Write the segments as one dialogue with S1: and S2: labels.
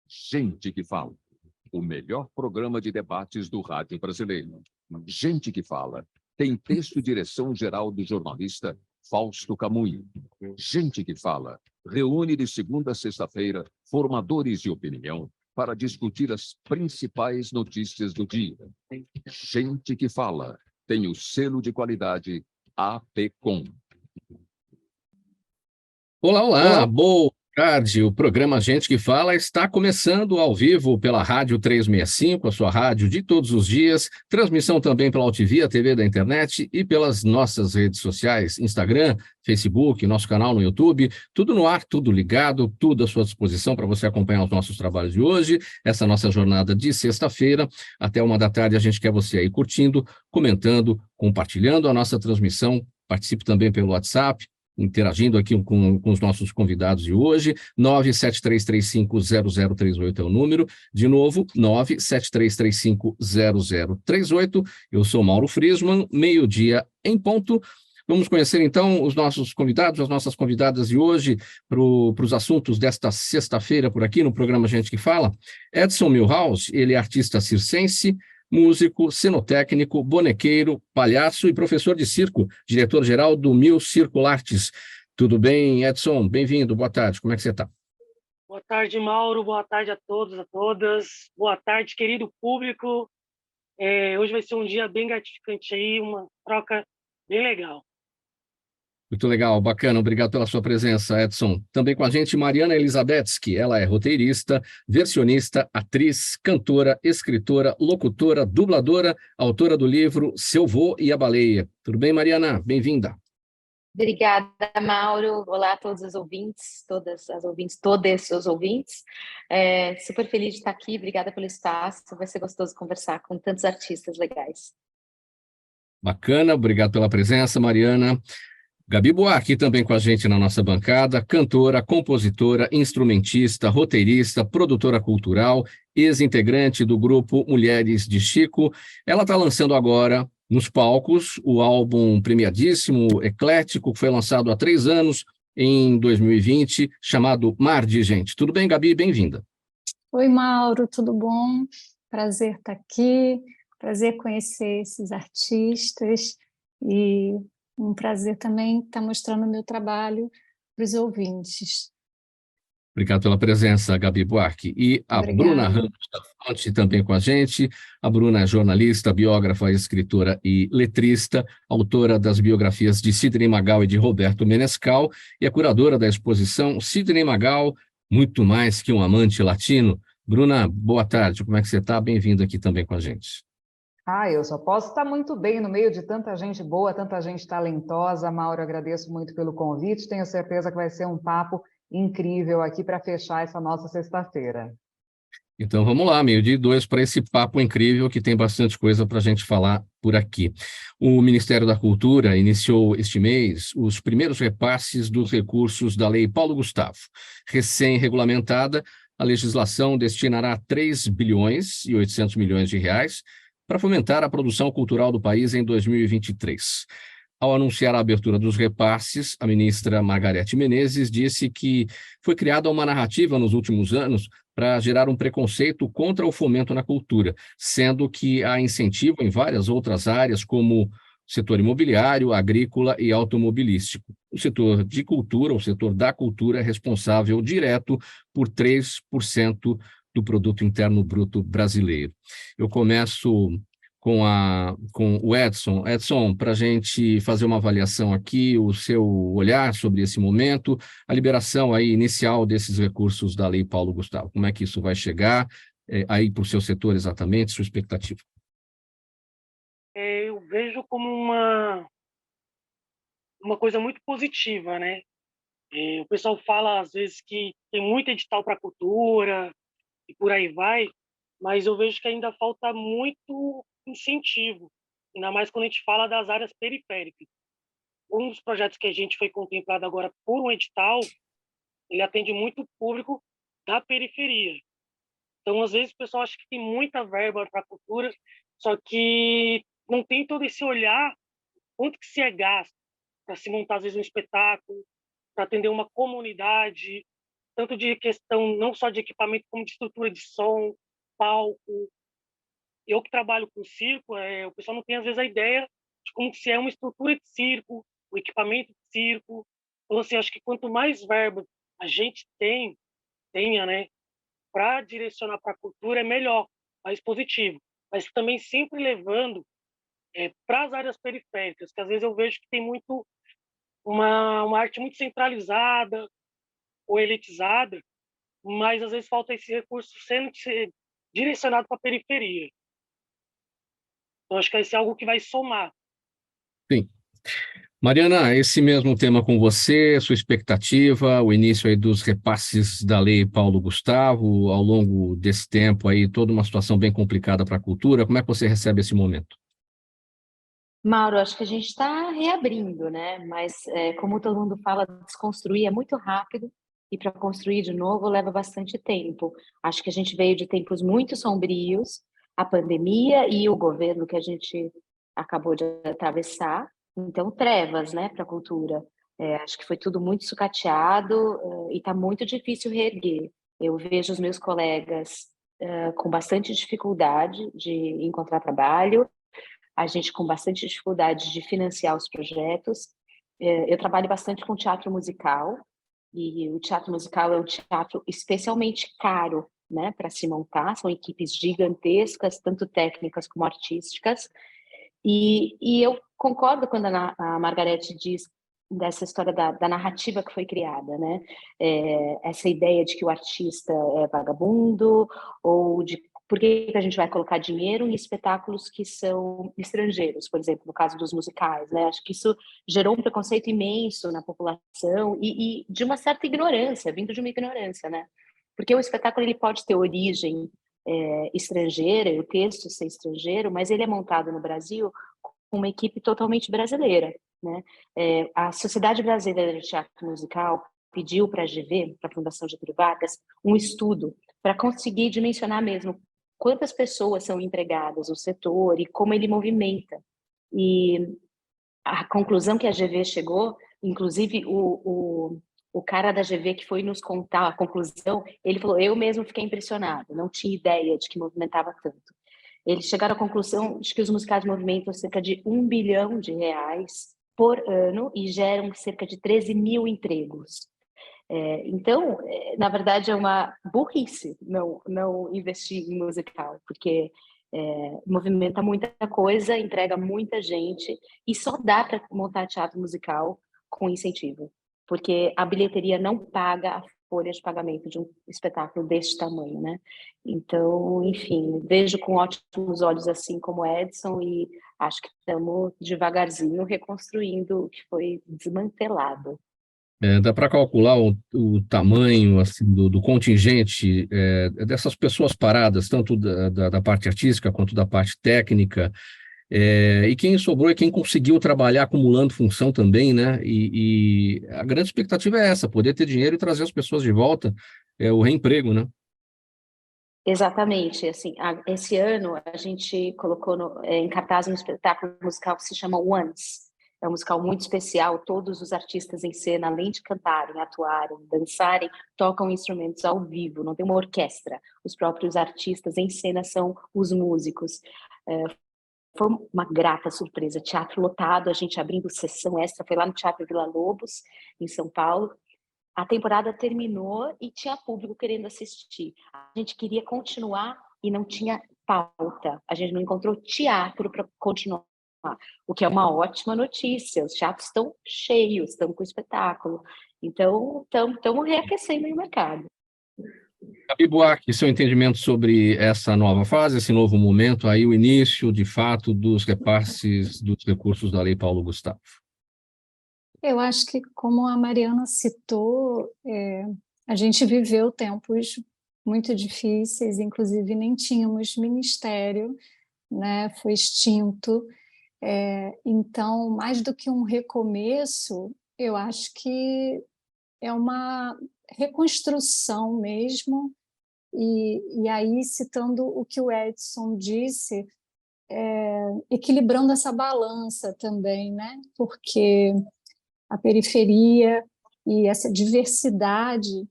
S1: Gente que Fala, o melhor programa de debates do rádio brasileiro. Gente que Fala tem texto e direção geral do jornalista Fausto Camunho. Gente que Fala reúne de segunda a sexta-feira formadores de opinião para discutir as principais notícias do dia. Gente que Fala tem o selo de qualidade APCOM.
S2: Olá, olá, boa tarde. O programa Gente que Fala está começando ao vivo pela Rádio 365, a sua rádio de todos os dias, transmissão também pela UTV, a TV da internet e pelas nossas redes sociais, Instagram, Facebook, nosso canal no YouTube, tudo no ar, tudo ligado, tudo à sua disposição para você acompanhar os nossos trabalhos de hoje, essa nossa jornada de sexta-feira, até 1 da tarde a gente quer você aí curtindo, comentando, compartilhando a nossa transmissão, participe também pelo WhatsApp, interagindo aqui com os nossos convidados de hoje, 973350038 é o número, de novo, 973350038, eu sou Mauro Friesman, meio-dia em ponto. Vamos conhecer, então, os nossos convidados, as nossas convidadas de hoje, para os assuntos desta sexta-feira por aqui, no programa Gente que Fala. Edson Milhouse, ele é artista circense, músico, cenotécnico, bonequeiro, palhaço e professor de circo, diretor-geral do Mil Circo Artes. Tudo bem, Edson? Bem-vindo, boa tarde, como é que você está?
S3: Boa tarde, Mauro, boa tarde a todos, a todas. Boa tarde, querido público. Hoje vai ser um dia bem gratificante aí, uma troca bem legal.
S2: Muito legal, bacana, obrigado pela sua presença, Edson. Também com a gente, Mariana Elizabetsky, ela é roteirista, versionista, atriz, cantora, escritora, locutora, dubladora, autora do livro Seu Vô e a Baleia. Tudo bem, Mariana? Bem-vinda.
S4: Obrigada, Mauro. Olá a todos os ouvintes, todas as ouvintes, todos os ouvintes. Super feliz de estar aqui, obrigada pelo espaço, vai ser gostoso conversar com tantos artistas legais.
S2: Bacana, obrigado pela presença, Mariana. Gabi Buarque também com a gente na nossa bancada, cantora, compositora, instrumentista, roteirista, produtora cultural, ex-integrante do grupo Mulheres de Chico. Ela está lançando agora, nos palcos, o álbum premiadíssimo, eclético, que foi lançado há 3 anos, em 2020, chamado Mar de Gente. Tudo bem, Gabi? Bem-vinda.
S5: Oi, Mauro, tudo bom? Prazer estar aqui, prazer conhecer esses artistas e um prazer também estar mostrando o meu trabalho para os ouvintes.
S2: Obrigado pela presença, Gabi Buarque. E a
S5: Obrigada.
S2: Bruna Ramos da Fonte também com a gente. A Bruna é jornalista, biógrafa, escritora e letrista, autora das biografias de Sidney Magal e de Roberto Menescal, e é curadora da exposição Sidney Magal, Muito Mais que um Amante Latino. Bruna, boa tarde, como é que você está? Bem-vindo aqui também com a gente.
S6: Eu só posso estar muito bem no meio de tanta gente boa, tanta gente talentosa. Mauro, agradeço muito pelo convite. Tenho certeza que vai ser um papo incrível aqui para fechar essa nossa sexta-feira.
S2: Então vamos lá, 12h02 para esse papo incrível que tem bastante coisa para a gente falar por aqui. O Ministério da Cultura iniciou este mês os primeiros repasses dos recursos da Lei Paulo Gustavo. Recém-regulamentada, a legislação destinará 3 bilhões e 800 milhões de reais para fomentar a produção cultural do país em 2023. Ao anunciar a abertura dos repasses, a ministra Margarete Menezes disse que foi criada uma narrativa nos últimos anos para gerar um preconceito contra o fomento na cultura, sendo que há incentivo em várias outras áreas, como setor imobiliário, agrícola e automobilístico. O setor de cultura, o setor da cultura, é responsável direto por 3% do Produto Interno Bruto brasileiro. Eu começo com o Edson. Edson, para a gente fazer uma avaliação aqui, o seu olhar sobre esse momento, a liberação aí inicial desses recursos da Lei Paulo Gustavo. Como é que isso vai chegar aí para o seu setor exatamente, sua expectativa?
S3: Eu vejo como uma coisa muito positiva, né? O pessoal fala, às vezes, que tem muito edital para cultura e por aí vai, mas eu vejo que ainda falta muito incentivo, ainda mais quando a gente fala das áreas periféricas. Um dos projetos que a gente foi contemplado agora por um edital, ele atende muito o público da periferia. Então, às vezes, o pessoal acha que tem muita verba para a cultura, só que não tem todo esse olhar, quanto que se é gasto para se montar, às vezes, um espetáculo, para atender uma comunidade. tanto de questão não só de equipamento, como de estrutura de som, palco. Eu que trabalho com circo, o pessoal não tem às vezes a ideia de como que se é uma estrutura de circo, o equipamento de circo. Então, assim, acho que quanto mais verba a gente tenha, né, para direcionar para a cultura, é melhor, mais positivo. Mas também sempre levando para as áreas periféricas, que às vezes eu vejo que tem muito uma arte muito centralizada ou elitizada, mas às vezes falta esse recurso sendo direcionado para a periferia. Então, acho que vai ser algo que vai somar.
S2: Sim. Mariana, esse mesmo tema com você, sua expectativa, o início aí dos repasses da Lei Paulo Gustavo, ao longo desse tempo aí, toda uma situação bem complicada para a cultura, como é que você recebe esse momento?
S4: Mauro, acho que a gente está reabrindo, né? Mas, como todo mundo fala, desconstruir é muito rápido e para construir de novo leva bastante tempo. Acho que a gente veio de tempos muito sombrios, a pandemia e o governo que a gente acabou de atravessar, então trevas, né, para a cultura. Acho que foi tudo muito sucateado, e está muito difícil reerguer. Eu vejo os meus colegas com bastante dificuldade de encontrar trabalho, a gente com bastante dificuldade de financiar os projetos. Eu trabalho bastante com teatro musical, e o teatro musical é um teatro especialmente caro, né, para se montar, são equipes gigantescas, tanto técnicas como artísticas, e eu concordo quando a Margarete diz dessa história da narrativa que foi criada, né? Essa ideia de que o artista é vagabundo, ou de por que a gente vai colocar dinheiro em espetáculos que são estrangeiros, por exemplo, no caso dos musicais, né? Acho que isso gerou um preconceito imenso na população e de uma certa ignorância, vindo de uma ignorância, né? Porque o espetáculo ele pode ter origem estrangeira, e o texto ser estrangeiro, mas ele é montado no Brasil com uma equipe totalmente brasileira, né? A Sociedade Brasileira de Teatro Musical pediu para a GV, para a Fundação Getúlio Vargas, um estudo para conseguir dimensionar mesmo quantas pessoas são empregadas no setor e como ele movimenta. E a conclusão que a GV chegou, inclusive o cara da GV que foi nos contar a conclusão, ele falou, eu mesmo fiquei impressionado, não tinha ideia de que movimentava tanto. Eles chegaram à conclusão de que os musicais movimentam cerca de R$1 bilhão por ano e geram cerca de 13 mil empregos. Então, na verdade, é uma burrice não investir em musical, porque movimenta muita coisa, entrega muita gente, e só dá para montar teatro musical com incentivo, porque a bilheteria não paga a folha de pagamento de um espetáculo deste tamanho, né? Então, enfim, vejo com ótimos olhos assim como Edson e acho que estamos devagarzinho reconstruindo o que foi desmantelado.
S2: Dá para calcular o tamanho assim, do contingente dessas pessoas paradas, tanto da parte artística quanto da parte técnica, e quem sobrou é quem conseguiu trabalhar acumulando função também, né? E a grande expectativa é essa, poder ter dinheiro e trazer as pessoas de volta, o reemprego, né?
S4: Exatamente, assim, esse ano a gente colocou em cartaz um espetáculo musical que se chama Once. É um musical muito especial, todos os artistas em cena, além de cantarem, atuarem, dançarem, tocam instrumentos ao vivo, não tem uma orquestra. Os próprios artistas em cena são os músicos. Foi uma grata surpresa, teatro lotado, a gente abrindo sessão extra, foi lá no Teatro Villa-Lobos, em São Paulo. A temporada terminou e tinha público querendo assistir. A gente queria continuar e não tinha pauta. A gente não encontrou teatro para continuar, o que é uma ótima notícia. Os teatros estão cheios, estão com espetáculo. Então, estamos reaquecendo o mercado.
S2: Gabi Buarque, seu entendimento sobre essa nova fase, esse novo momento, aí o início, de fato, dos repasses dos recursos da Lei Paulo Gustavo.
S5: Eu acho que, como a Mariana citou, a gente viveu tempos muito difíceis, inclusive nem tínhamos ministério, né? Foi extinto. Então, mais do que um recomeço, eu acho que é uma reconstrução mesmo, e aí, citando o que o Edson disse, equilibrando essa balança também, né? Porque a periferia e essa diversidade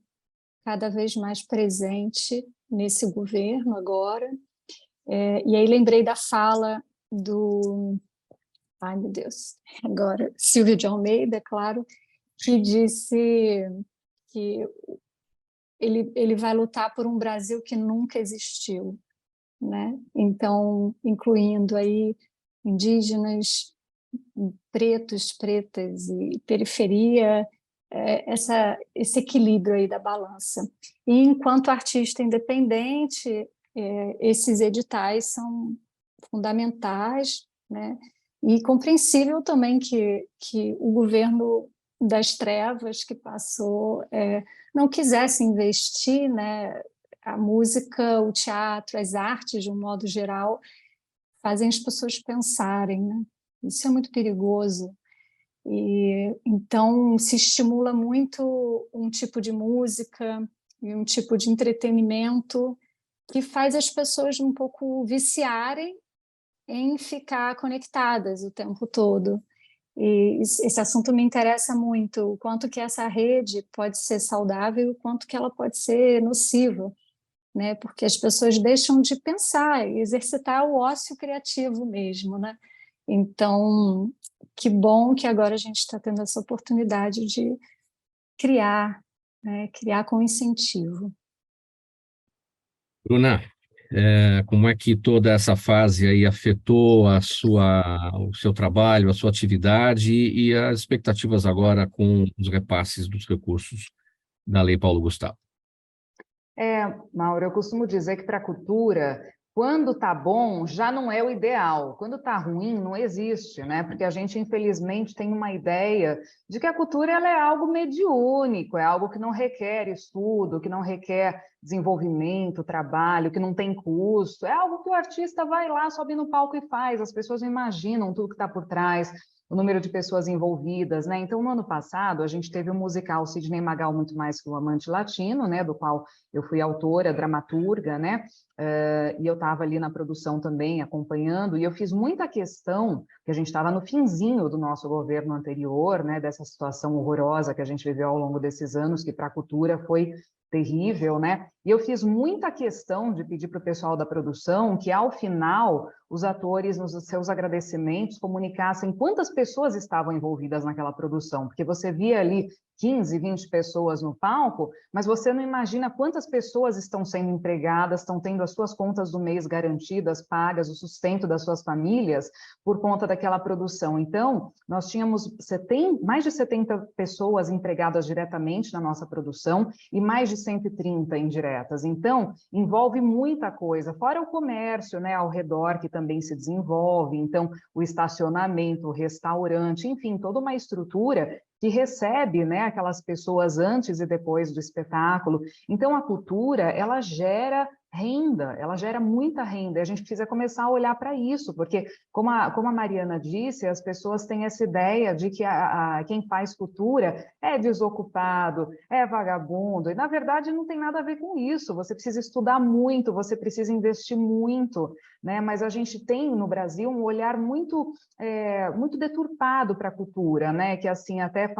S5: cada vez mais presente nesse governo agora. E aí lembrei da fala do... Ai, meu Deus, agora, Silvio de Almeida, claro, que disse que ele vai lutar por um Brasil que nunca existiu, né? Então, incluindo aí indígenas, pretos, pretas e periferia, esse equilíbrio aí da balança. E enquanto artista independente, esses editais são fundamentais, né? E compreensível também que o governo das trevas que passou não quisesse investir, né? A música, o teatro, as artes, de um modo geral, fazem as pessoas pensarem, né? Isso é muito perigoso. E então se estimula muito um tipo de música e um tipo de entretenimento que faz as pessoas um pouco viciarem em ficar conectadas o tempo todo. E esse assunto me interessa muito, o quanto que essa rede pode ser saudável e o quanto que ela pode ser nociva, né? Porque as pessoas deixam de pensar e exercitar o ócio criativo mesmo, né? Então, que bom que agora a gente está tendo essa oportunidade de criar, né? Criar com incentivo.
S2: Bruna, como é que toda essa fase aí afetou o seu trabalho, a sua atividade e as expectativas agora com os repasses dos recursos da Lei Paulo Gustavo?
S6: Mauro, eu costumo dizer que para a cultura, quando está bom, já não é o ideal. Quando está ruim, não existe, né? Porque a gente, infelizmente, tem uma ideia de que a cultura ela é algo mediúnico, é algo que não requer estudo, que não requer desenvolvimento, trabalho, que não tem custo. É algo que o artista vai lá, sobe no palco e faz. As pessoas não imaginam tudo que está por trás, o número de pessoas envolvidas, né? Então, no ano passado, a gente teve o musical Sidney Magal Muito Mais Que o Amante Latino, né? Do qual eu fui autora, dramaturga, né? E eu estava ali na produção também, acompanhando, e eu fiz muita questão, que a gente estava no finzinho do nosso governo anterior, né? Dessa situação horrorosa que a gente viveu ao longo desses anos, que para a cultura foi terrível, né? E eu fiz muita questão de pedir para o pessoal da produção que, ao final, os atores, nos seus agradecimentos, comunicassem quantas pessoas estavam envolvidas naquela produção, porque você via ali 15, 20 pessoas no palco, mas você não imagina quantas pessoas estão sendo empregadas, estão tendo as suas contas do mês garantidas, pagas, o sustento das suas famílias por conta daquela produção. Então, nós tínhamos mais de 70 pessoas empregadas diretamente na nossa produção e mais de 130 indiretas. Então, envolve muita coisa, fora o comércio, né, ao redor, que também se desenvolve, então, o estacionamento, o restaurante, enfim, toda uma estrutura que recebe, né, aquelas pessoas antes e depois do espetáculo. Então, a cultura, ela gera renda, ela gera muita renda, e a gente precisa começar a olhar para isso, porque, como a Mariana disse, as pessoas têm essa ideia de que quem faz cultura é desocupado, é vagabundo, e, na verdade, não tem nada a ver com isso. Você precisa estudar muito, você precisa investir muito, né? Mas a gente tem, no Brasil, um olhar muito deturpado para a cultura, né? Que, assim, até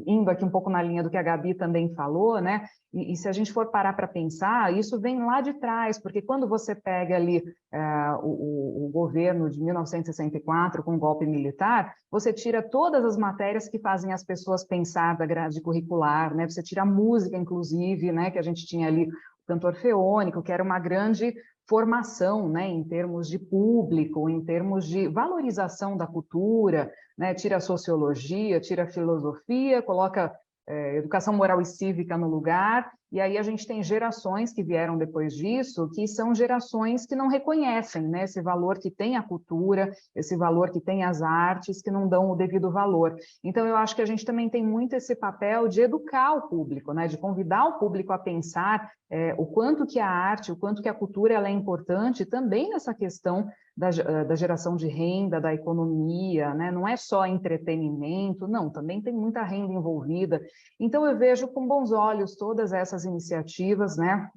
S6: indo aqui um pouco na linha do que a Gabi também falou, né? E se a gente for parar para pensar, isso vem lá de trás, porque quando você pega ali o governo de 1964 com o golpe militar, você tira todas as matérias que fazem as pessoas pensar da grade curricular, né? Você tira a música, inclusive, né? Que a gente tinha ali o canto orfeônico, que era uma grande formação, né, em termos de público, em termos de valorização da cultura, né, tira a sociologia, tira a filosofia, coloca educação moral e cívica no lugar, e aí a gente tem gerações que vieram depois disso, que são gerações que não reconhecem, né, esse valor que tem a cultura, esse valor que tem as artes, que não dão o devido valor. Então, eu acho que a gente também tem muito esse papel de educar o público, né, de convidar o público a pensar o quanto que a arte, o quanto que a cultura ela é importante também nessa questão da geração de renda, da economia, né? Não é só entretenimento, não, também tem muita renda envolvida. Então, eu vejo com bons olhos todas essas iniciativas, né?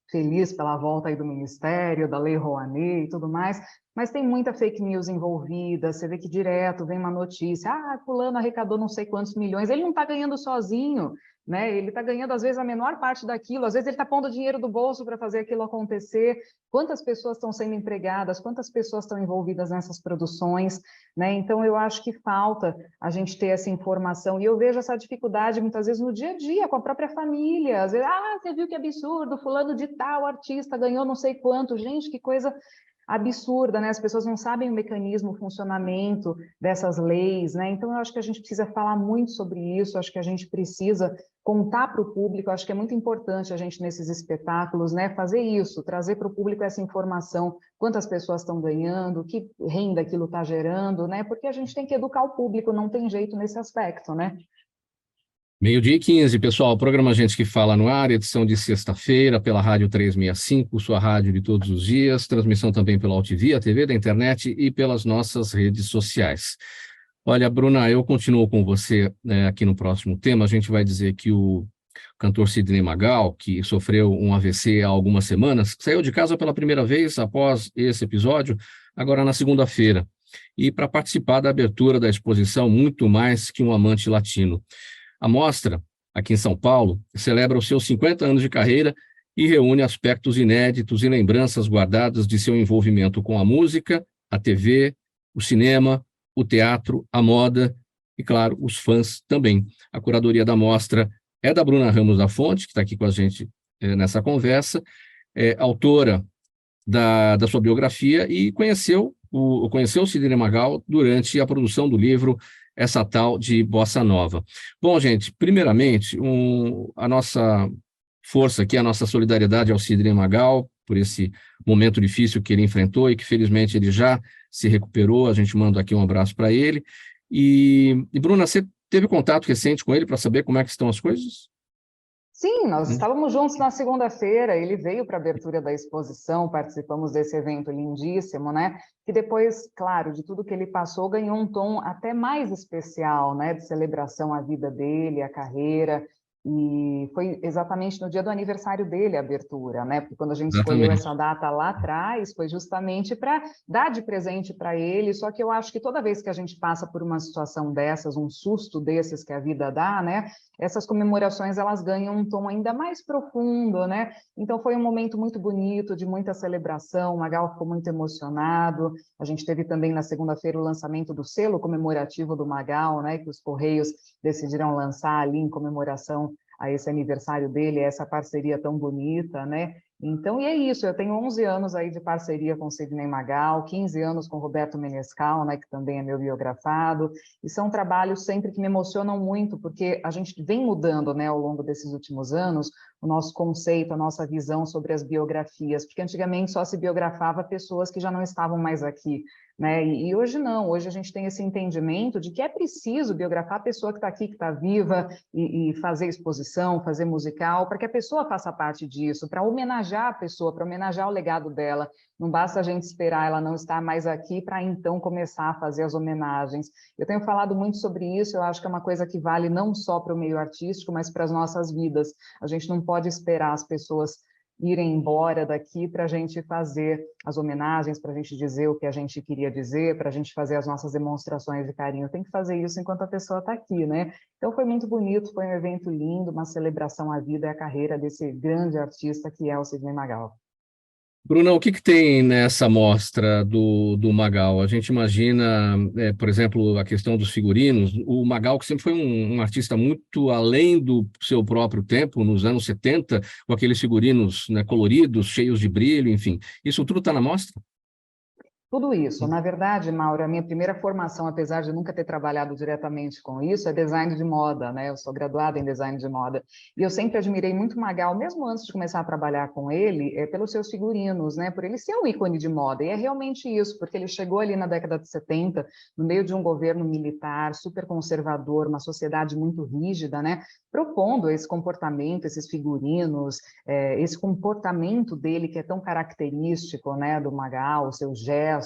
S6: Feliz pela volta aí do Ministério, da Lei Rouanet e tudo mais, mas tem muita fake news envolvida, você vê que direto vem uma notícia, fulano arrecadou não sei quantos milhões, ele não está ganhando sozinho, né? Ele está ganhando, às vezes, a menor parte daquilo, às vezes ele está pondo dinheiro do bolso para fazer aquilo acontecer. Quantas pessoas estão sendo empregadas, quantas pessoas estão envolvidas nessas produções, né? Então, eu acho que falta a gente ter essa informação, e eu vejo essa dificuldade, muitas vezes, no dia a dia, com a própria família. Às vezes, você viu que absurdo, fulano de tal artista ganhou não sei quanto. Gente, que coisa absurda, né? As pessoas não sabem o mecanismo, o funcionamento dessas leis, né? Então, eu acho que a gente precisa falar muito sobre isso, acho que a gente precisa contar para o público, acho que é muito importante a gente, nesses espetáculos, né, fazer isso, trazer para o público essa informação, quantas pessoas estão ganhando, que renda aquilo está gerando, né? Porque a gente tem que educar o público, não tem jeito nesse aspecto, né?
S2: 12h15, pessoal, programa Gente que Fala no ar, edição de sexta-feira, pela Rádio 365, sua rádio de todos os dias, transmissão também pela Altivia, a TV da internet e pelas nossas redes sociais. Olha, Bruna, eu continuo com você aqui no próximo tema. A gente vai dizer que o cantor Sidney Magal, que sofreu um AVC há algumas semanas, saiu de casa pela primeira vez após esse episódio, agora na segunda-feira, e para participar da abertura da exposição Muito Mais que um Amante Latino. A mostra, aqui em São Paulo, celebra os seus 50 anos de carreira e reúne aspectos inéditos e lembranças guardadas de seu envolvimento com a música, a TV, o cinema, o teatro, a moda e, claro, os fãs também. A curadoria da mostra é da Bruna Ramos da Fonte, que está aqui com a gente nessa conversa, autora da sua biografia e conheceu o Sidney Magal durante a produção do livro Essa Tal de Bossa Nova. Bom, gente, primeiramente, a nossa força aqui, a nossa solidariedade ao Sidney Magal, por esse momento difícil que ele enfrentou e que, felizmente, ele já se recuperou. A gente manda aqui um abraço para ele. E, Bruna, você teve contato recente com ele para saber como é que estão as coisas?
S6: Sim, nós estávamos juntos na segunda-feira, ele veio para a abertura da exposição, participamos desse evento lindíssimo, né? Que depois, claro, de tudo que ele passou, ganhou um tom até mais especial, né? De celebração à vida dele, à carreira, e foi exatamente no dia do aniversário dele a abertura, né? Porque quando a gente escolheu essa data lá atrás, foi justamente para dar de presente para ele, só que eu acho que toda vez que a gente passa por uma situação dessas, um susto desses que a vida dá, né? Essas comemorações, elas ganham um tom ainda mais profundo, né? Então, foi um momento muito bonito, de muita celebração, o Magal ficou muito emocionado, a gente teve também na segunda-feira o lançamento do selo comemorativo do Magal, né? Que os Correios decidiram lançar ali em comemoração a esse aniversário dele, essa parceria tão bonita, né? Então, e é isso, eu tenho 11 anos aí de parceria com o Sidney Magal, 15 anos com o Roberto Menescal, né, que também é meu biografado, e são trabalhos sempre que me emocionam muito, porque a gente vem mudando, né, ao longo desses últimos anos, o nosso conceito, a nossa visão sobre as biografias, porque antigamente só se biografava pessoas que já não estavam mais aqui, né? E hoje não, hoje a gente tem esse entendimento de que é preciso biografar a pessoa que está aqui, que está viva, e fazer exposição, fazer musical, para que a pessoa faça parte disso, para homenagear a pessoa, para homenagear o legado dela. Não basta a gente esperar ela não estar mais aqui para então começar a fazer as homenagens. Eu tenho falado muito sobre isso, eu acho que é uma coisa que vale não só para o meio artístico, mas para as nossas vidas. A gente não pode esperar as pessoas irem embora daqui para a gente fazer as homenagens, para a gente dizer o que a gente queria dizer, para a gente fazer as nossas demonstrações de carinho. Tem que fazer isso enquanto a pessoa está aqui, né? Então foi muito bonito, foi um evento lindo, uma celebração à vida e à carreira desse grande artista que é o Sidney Magal.
S2: Bruna, o que tem nessa mostra do Magal? A gente imagina, por exemplo, a questão dos figurinos. O Magal, que sempre foi um artista muito além do seu próprio tempo, nos anos 70, com aqueles figurinos, né, coloridos, cheios de brilho, enfim. Isso tudo está na mostra?
S6: Tudo isso. Na verdade, Mauro, a minha primeira formação, apesar de nunca ter trabalhado diretamente com isso, é design de moda, né? Eu sou graduada em design de moda. E eu sempre admirei muito o Magal, mesmo antes de começar a trabalhar com ele, pelos seus figurinos, né? Por ele ser um ícone de moda. E é realmente isso, porque ele chegou ali na década de 70, no meio de um governo militar super conservador, uma sociedade muito rígida, né? Propondo esse comportamento, esses figurinos, esse comportamento dele que é tão característico, né, do Magal, os seus gestos,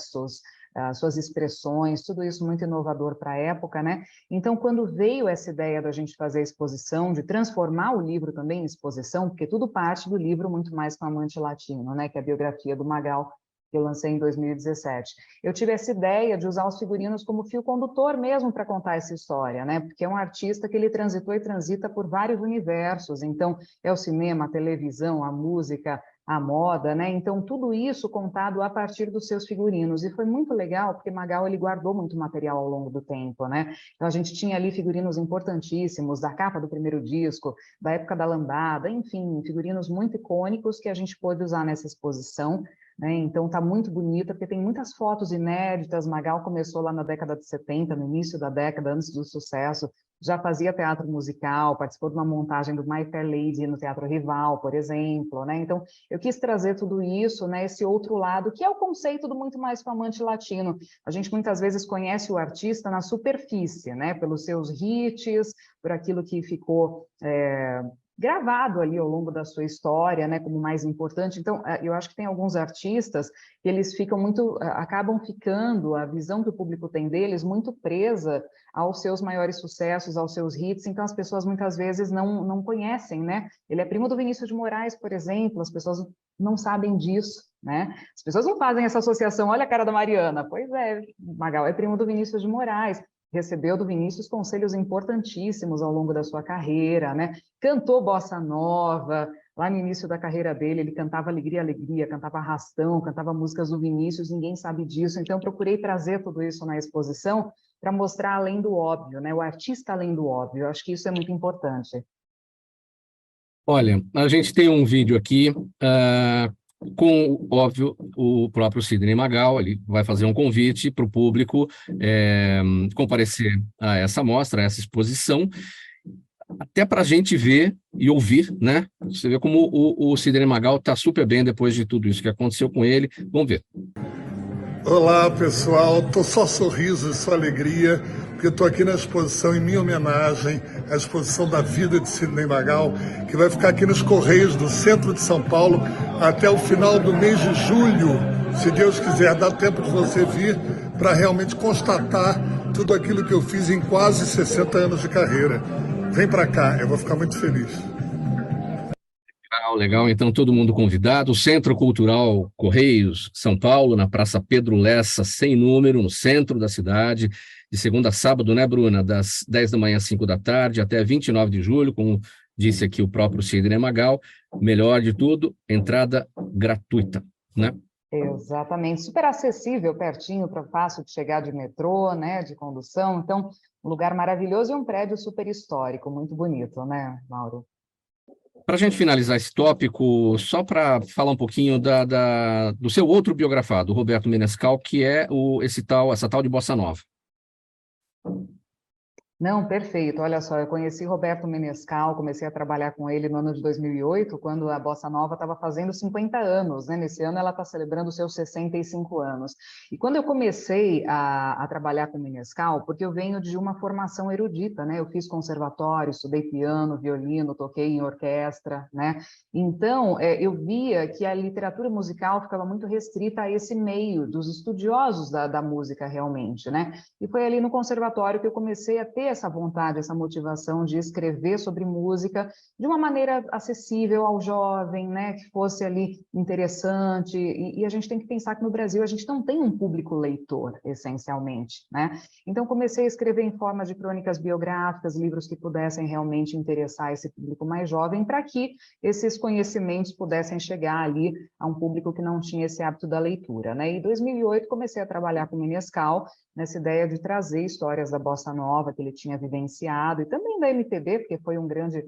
S6: as suas expressões, tudo isso muito inovador para a época, né? Então, quando veio essa ideia da gente fazer a exposição, de transformar o livro também em exposição, porque tudo parte do livro Muito Mais que um Amante Latino, né? Que é a biografia do Magal, que eu lancei em 2017. Eu tive essa ideia de usar os figurinos como fio condutor mesmo para contar essa história, né? Porque é um artista que ele transitou e transita por vários universos, então é o cinema, a televisão, a música, a moda, né? Então tudo isso contado a partir dos seus figurinos, e foi muito legal porque Magal ele guardou muito material ao longo do tempo, né? Então a gente tinha ali figurinos importantíssimos da capa do primeiro disco, da época da lambada, enfim, figurinos muito icônicos que a gente pôde usar nessa exposição, né? Então está muito bonita, porque tem muitas fotos inéditas. Magal começou lá na década de 70, no início da década, antes do sucesso, já fazia teatro musical, participou de uma montagem do My Fair Lady no Teatro Rival, por exemplo, né? Então eu quis trazer tudo isso, né? Esse outro lado, que é o conceito do muito mais flamante latino. A gente muitas vezes conhece o artista na superfície, né? Pelos seus hits, por aquilo que ficou gravado ali ao longo da sua história, né, como mais importante. Então, eu acho que tem alguns artistas que eles ficam muito, acabam ficando, a visão que o público tem deles, muito presa aos seus maiores sucessos, aos seus hits, então as pessoas muitas vezes não conhecem, né? Ele é primo do Vinícius de Moraes, por exemplo, as pessoas não sabem disso, né? As pessoas não fazem essa associação, olha a cara da Mariana, pois é, Magal é primo do Vinícius de Moraes, recebeu do Vinícius conselhos importantíssimos ao longo da sua carreira, né? Cantou bossa nova, lá no início da carreira dele, ele cantava Alegria, Alegria, cantava Arrastão, cantava músicas do Vinícius, ninguém sabe disso, então procurei trazer tudo isso na exposição para mostrar além do óbvio, né? O artista além do óbvio, eu acho que isso é muito importante.
S2: Olha, a gente tem um vídeo aqui com, óbvio, o próprio Sidney Magal. Ele vai fazer um convite para o público comparecer a essa mostra, a essa exposição, até para a gente ver e ouvir, né? Você vê como o Sidney Magal está super bem depois de tudo isso que aconteceu com ele. Vamos ver.
S7: Olá, pessoal. Tô só sorriso e só alegria, porque estou aqui na exposição em minha homenagem, a exposição da vida de Sidney Magal, que vai ficar aqui nos Correios do centro de São Paulo até o final do mês de julho. Se Deus quiser, dá tempo de você vir para realmente constatar tudo aquilo que eu fiz em quase 60 anos de carreira. Vem para cá, eu vou ficar muito feliz.
S2: Legal, então todo mundo convidado. Centro Cultural Correios, São Paulo, na Praça Pedro Lessa, sem número, no centro da cidade, de segunda a sábado, né, Bruna? Das 10 da manhã às 5 da tarde, até 29 de julho, como disse aqui o próprio Sidney Magal. Melhor de tudo, entrada gratuita, né?
S6: Exatamente, super acessível, pertinho, fácil de chegar de metrô, né, de condução. Então, um lugar maravilhoso e um prédio super histórico, muito bonito, né, Mauro?
S2: Para a gente finalizar esse tópico, só para falar um pouquinho do seu outro biografado, o Roberto Menescal, que é essa tal de Bossa Nova.
S6: Não, perfeito. Olha só, eu conheci Roberto Menescal, comecei a trabalhar com ele no ano de 2008, quando a Bossa Nova estava fazendo 50 anos, né? Nesse ano ela está celebrando os seus 65 anos. E quando eu comecei a trabalhar com Menescal, porque eu venho de uma formação erudita, né? Eu fiz conservatório, estudei piano, violino, toquei em orquestra, né? Então, eu via que a literatura musical ficava muito restrita a esse meio dos estudiosos da música realmente, né? E foi ali no conservatório que eu comecei a ter essa vontade, essa motivação de escrever sobre música de uma maneira acessível ao jovem, né, que fosse ali interessante, e a gente tem que pensar que no Brasil a gente não tem um público leitor, essencialmente, né? Então comecei a escrever em forma de crônicas biográficas, livros que pudessem realmente interessar esse público mais jovem, para que esses conhecimentos pudessem chegar ali a um público que não tinha esse hábito da leitura, né? E em 2008 comecei a trabalhar com Menescal, nessa ideia de trazer histórias da Bossa Nova que ele tinha vivenciado, e também da MPB, porque foi um grande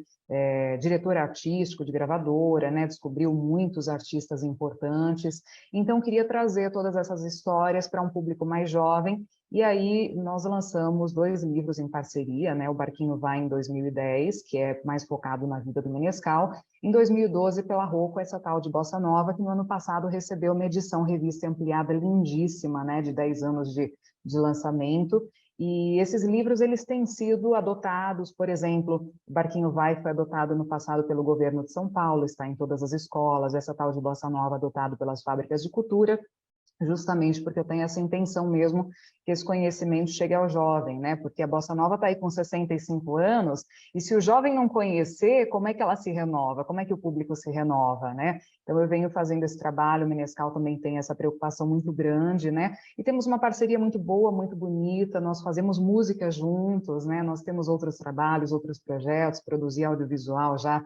S6: diretor artístico de gravadora, né? Descobriu muitos artistas importantes, então queria trazer todas essas histórias para um público mais jovem, e aí nós lançamos 2 livros em parceria, né? O Barquinho Vai, em 2010, que é mais focado na vida do Menescal, em 2012 pela Rocco, essa tal de Bossa Nova, que no ano passado recebeu uma edição revista ampliada lindíssima, né? De 10 anos de lançamento, e esses livros eles têm sido adotados, por exemplo, o Barquinho Vai foi adotado no passado pelo governo de São Paulo, está em todas as escolas, essa tal de Bossa Nova adotado pelas fábricas de cultura, justamente porque eu tenho essa intenção mesmo que esse conhecimento chegue ao jovem, né? Porque a Bossa Nova está aí com 65 anos, e se o jovem não conhecer, como é que ela se renova? Como é que o público se renova, né? Então eu venho fazendo esse trabalho, o Menescal também tem essa preocupação muito grande, né? E temos uma parceria muito boa, muito bonita, nós fazemos música juntos, né? Nós temos outros trabalhos, outros projetos, produzir audiovisual já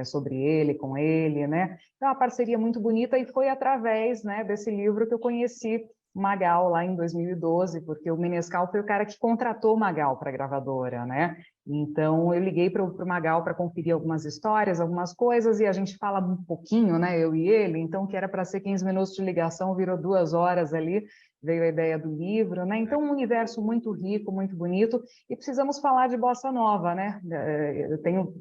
S6: sobre ele, com ele, né? Então, uma parceria muito bonita, e foi através, né, desse livro que eu conheci o Magal lá em 2012, porque o Menescal foi o cara que contratou o Magal para a gravadora, né? Então, eu liguei para o Magal para conferir algumas histórias, algumas coisas, e a gente fala um pouquinho, né, eu e ele, então, que era para ser 15 minutos de ligação, virou 2 horas ali, veio a ideia do livro, né? Então, um universo muito rico, muito bonito, e precisamos falar de Bossa Nova, né? Eu tenho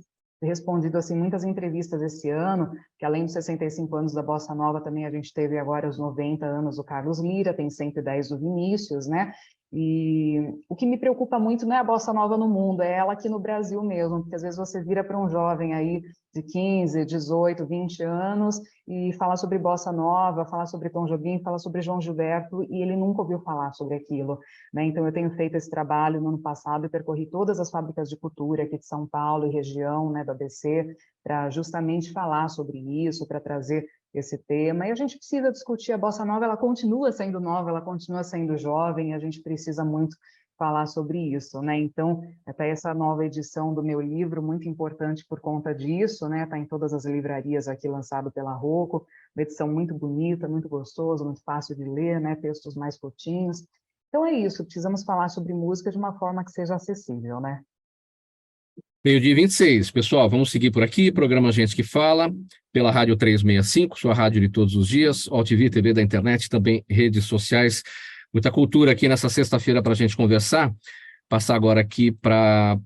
S6: respondido assim muitas entrevistas esse ano, que além dos 65 anos da Bossa Nova, também a gente teve agora os 90 anos do Carlos Lira, tem 110 do Vinícius, né? E o que me preocupa muito não é a Bossa Nova no mundo, é ela aqui no Brasil mesmo, porque às vezes você vira para um jovem aí de 15, 18, 20 anos e fala sobre Bossa Nova, fala sobre Tom Jobim, fala sobre João Gilberto, e ele nunca ouviu falar sobre aquilo, né? Então eu tenho feito esse trabalho no ano passado e percorri todas as fábricas de cultura aqui de São Paulo e região, né, do ABC, para justamente falar sobre isso, para trazer esse tema. E a gente precisa discutir a Bossa Nova, ela continua sendo nova, ela continua sendo jovem, e a gente precisa muito falar sobre isso, né? Então, até essa nova edição do meu livro, muito importante por conta disso, né? Está em todas as livrarias aqui, lançado pela Rocco, uma edição muito bonita, muito gostosa, muito fácil de ler, né? Textos mais curtinhos. Então é isso, precisamos falar sobre música de uma forma que seja acessível, né?
S2: Meio-dia 26. Pessoal, vamos seguir por aqui. Programa Gente que Fala, pela Rádio 365, sua rádio de todos os dias, OTV, TV da internet, também redes sociais. Muita cultura aqui nessa sexta-feira para a gente conversar. Passar agora aqui para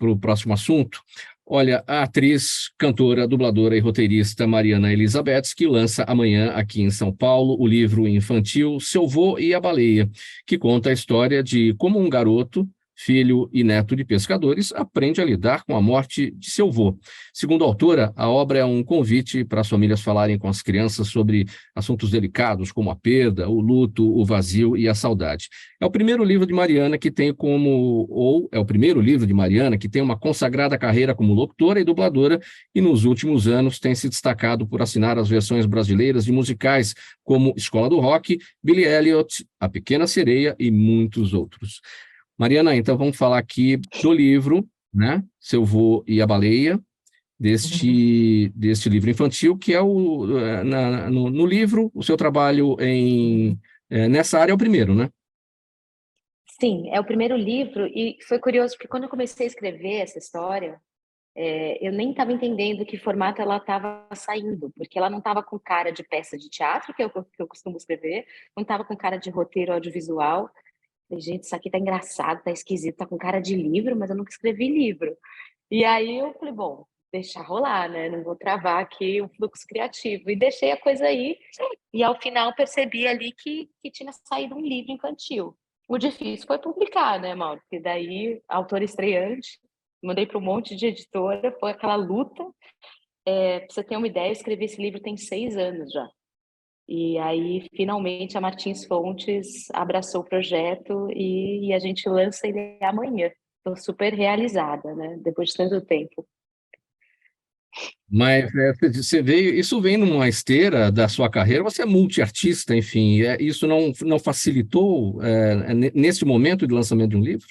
S2: o próximo assunto. Olha, a atriz, cantora, dubladora e roteirista Mariana Elizabeth, que lança amanhã aqui em São Paulo o livro infantil Seu Vô e a Baleia, que conta a história de como um garoto, filho e neto de pescadores, aprende a lidar com a morte de seu vô. Segundo a autora, a obra é um convite para as famílias falarem com as crianças sobre assuntos delicados como a perda, o luto, o vazio e a saudade. É o primeiro livro de Mariana que tem uma consagrada carreira como locutora e dubladora, e nos últimos anos tem se destacado por assinar as versões brasileiras de musicais como Escola do Rock, Billy Elliot, A Pequena Sereia e muitos outros. Mariana, então vamos falar aqui do livro, né? Seu Vô e a Baleia, deste livro infantil, que é no livro, o seu trabalho nessa área é o primeiro, né?
S4: Sim, é o primeiro livro, e foi curioso, porque quando eu comecei a escrever essa história, eu nem estava entendendo que formato ela estava saindo, porque ela não estava com cara de peça de teatro, que eu costumo escrever, não estava com cara de roteiro audiovisual. Falei, gente, isso aqui tá engraçado, tá esquisito, tá com cara de livro, mas eu nunca escrevi livro. E aí eu falei, bom, deixar rolar, né? Não vou travar aqui o fluxo criativo. E deixei a coisa aí, e ao final percebi ali que tinha saído um livro infantil. O difícil foi publicar, né, Mauro? Porque daí, autor estreante, mandei para um monte de editora, foi aquela luta. Para você ter uma ideia, eu escrevi esse livro tem 6 anos já. E aí, finalmente, a Martins Fontes abraçou o projeto e a gente lança ele amanhã. Estou super realizada, né? Depois de tanto tempo.
S2: Mas isso vem numa esteira da sua carreira, você é multiartista, enfim, isso não facilitou nesse momento de lançamento de um livro?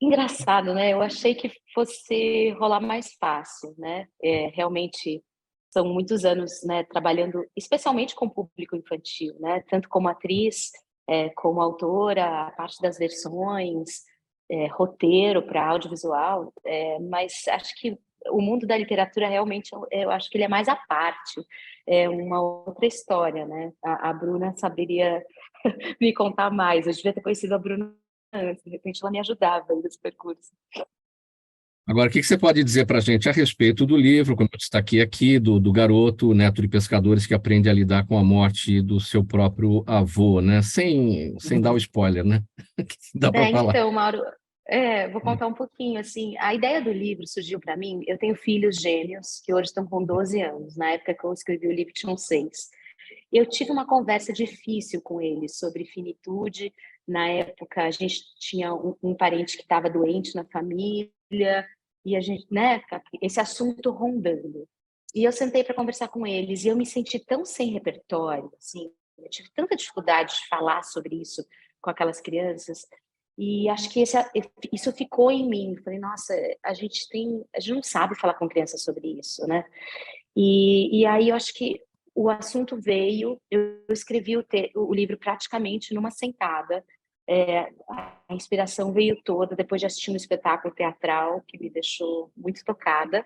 S4: Engraçado, né? Eu achei que fosse rolar mais fácil, né? Realmente são muitos anos, né, trabalhando especialmente com público infantil, né? Tanto como atriz, como autora, a parte das versões, roteiro para audiovisual, mas acho que o mundo da literatura realmente, eu acho que ele é mais à parte, é uma outra história, né? A Bruna saberia me contar mais. Eu devia ter conhecido a Bruna antes, de repente ela me ajudava nesse percurso.
S2: Agora, o que você pode dizer para a gente a respeito do livro, como eu destaquei aqui, do garoto, neto de pescadores, que aprende a lidar com a morte do seu próprio avô, né? Sem dar o spoiler, né? Dá para falar.
S4: Então, Mauro, vou contar um pouquinho, assim, a ideia do livro surgiu para mim, eu tenho filhos gêmeos, que hoje estão com 12 anos, na época que eu escrevi o livro tinham 6, Eu tive uma conversa difícil com ele sobre finitude. Na época, a gente tinha um parente que estava doente na família, e a gente, né, esse assunto rondando. E eu sentei para conversar com eles, e eu me senti tão sem repertório, assim, eu tive tanta dificuldade de falar sobre isso com aquelas crianças, e acho que isso ficou em mim. Falei, nossa, a gente não sabe falar com criança sobre isso, né? E aí eu acho que o assunto veio, eu escrevi o livro praticamente numa sentada. A inspiração veio toda depois de assistir um espetáculo teatral que me deixou muito tocada.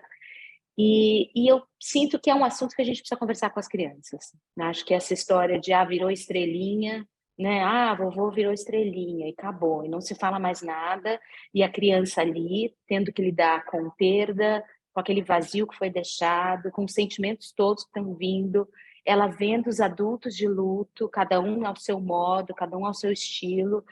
S4: E eu sinto que é um assunto que a gente precisa conversar com as crianças. Acho que essa história de virou estrelinha, né? Vovô virou estrelinha e acabou, e não se fala mais nada, e a criança ali tendo que lidar com perda, com aquele vazio que foi deixado, com os sentimentos todos que estão vindo, ela vendo os adultos de luto, cada um ao seu modo, cada um ao seu estilo,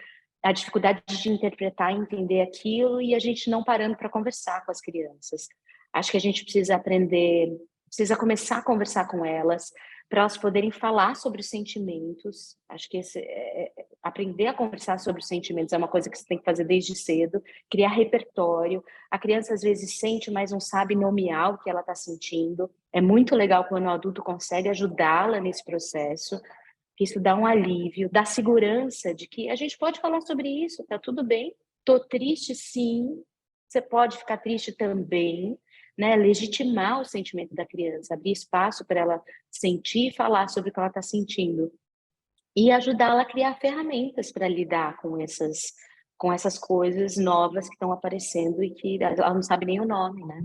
S4: a dificuldade de interpretar e entender aquilo, e a gente não parando para conversar com as crianças. Acho que a gente precisa aprender, precisa começar a conversar com elas, para elas poderem falar sobre os sentimentos. Acho que aprender a conversar sobre os sentimentos é uma coisa que você tem que fazer desde cedo, criar repertório. A criança às vezes sente, mas não sabe nomear o que ela está sentindo. É muito legal quando o adulto consegue ajudá-la nesse processo, que isso dá um alívio, dá segurança de que a gente pode falar sobre isso, tá tudo bem. Tô triste, sim. Você pode ficar triste também, né? Legitimar o sentimento da criança, abrir espaço para ela sentir e falar sobre o que ela está sentindo. E ajudá-la a criar ferramentas para lidar com essas coisas novas que estão aparecendo e que ela não sabe nem o nome, né?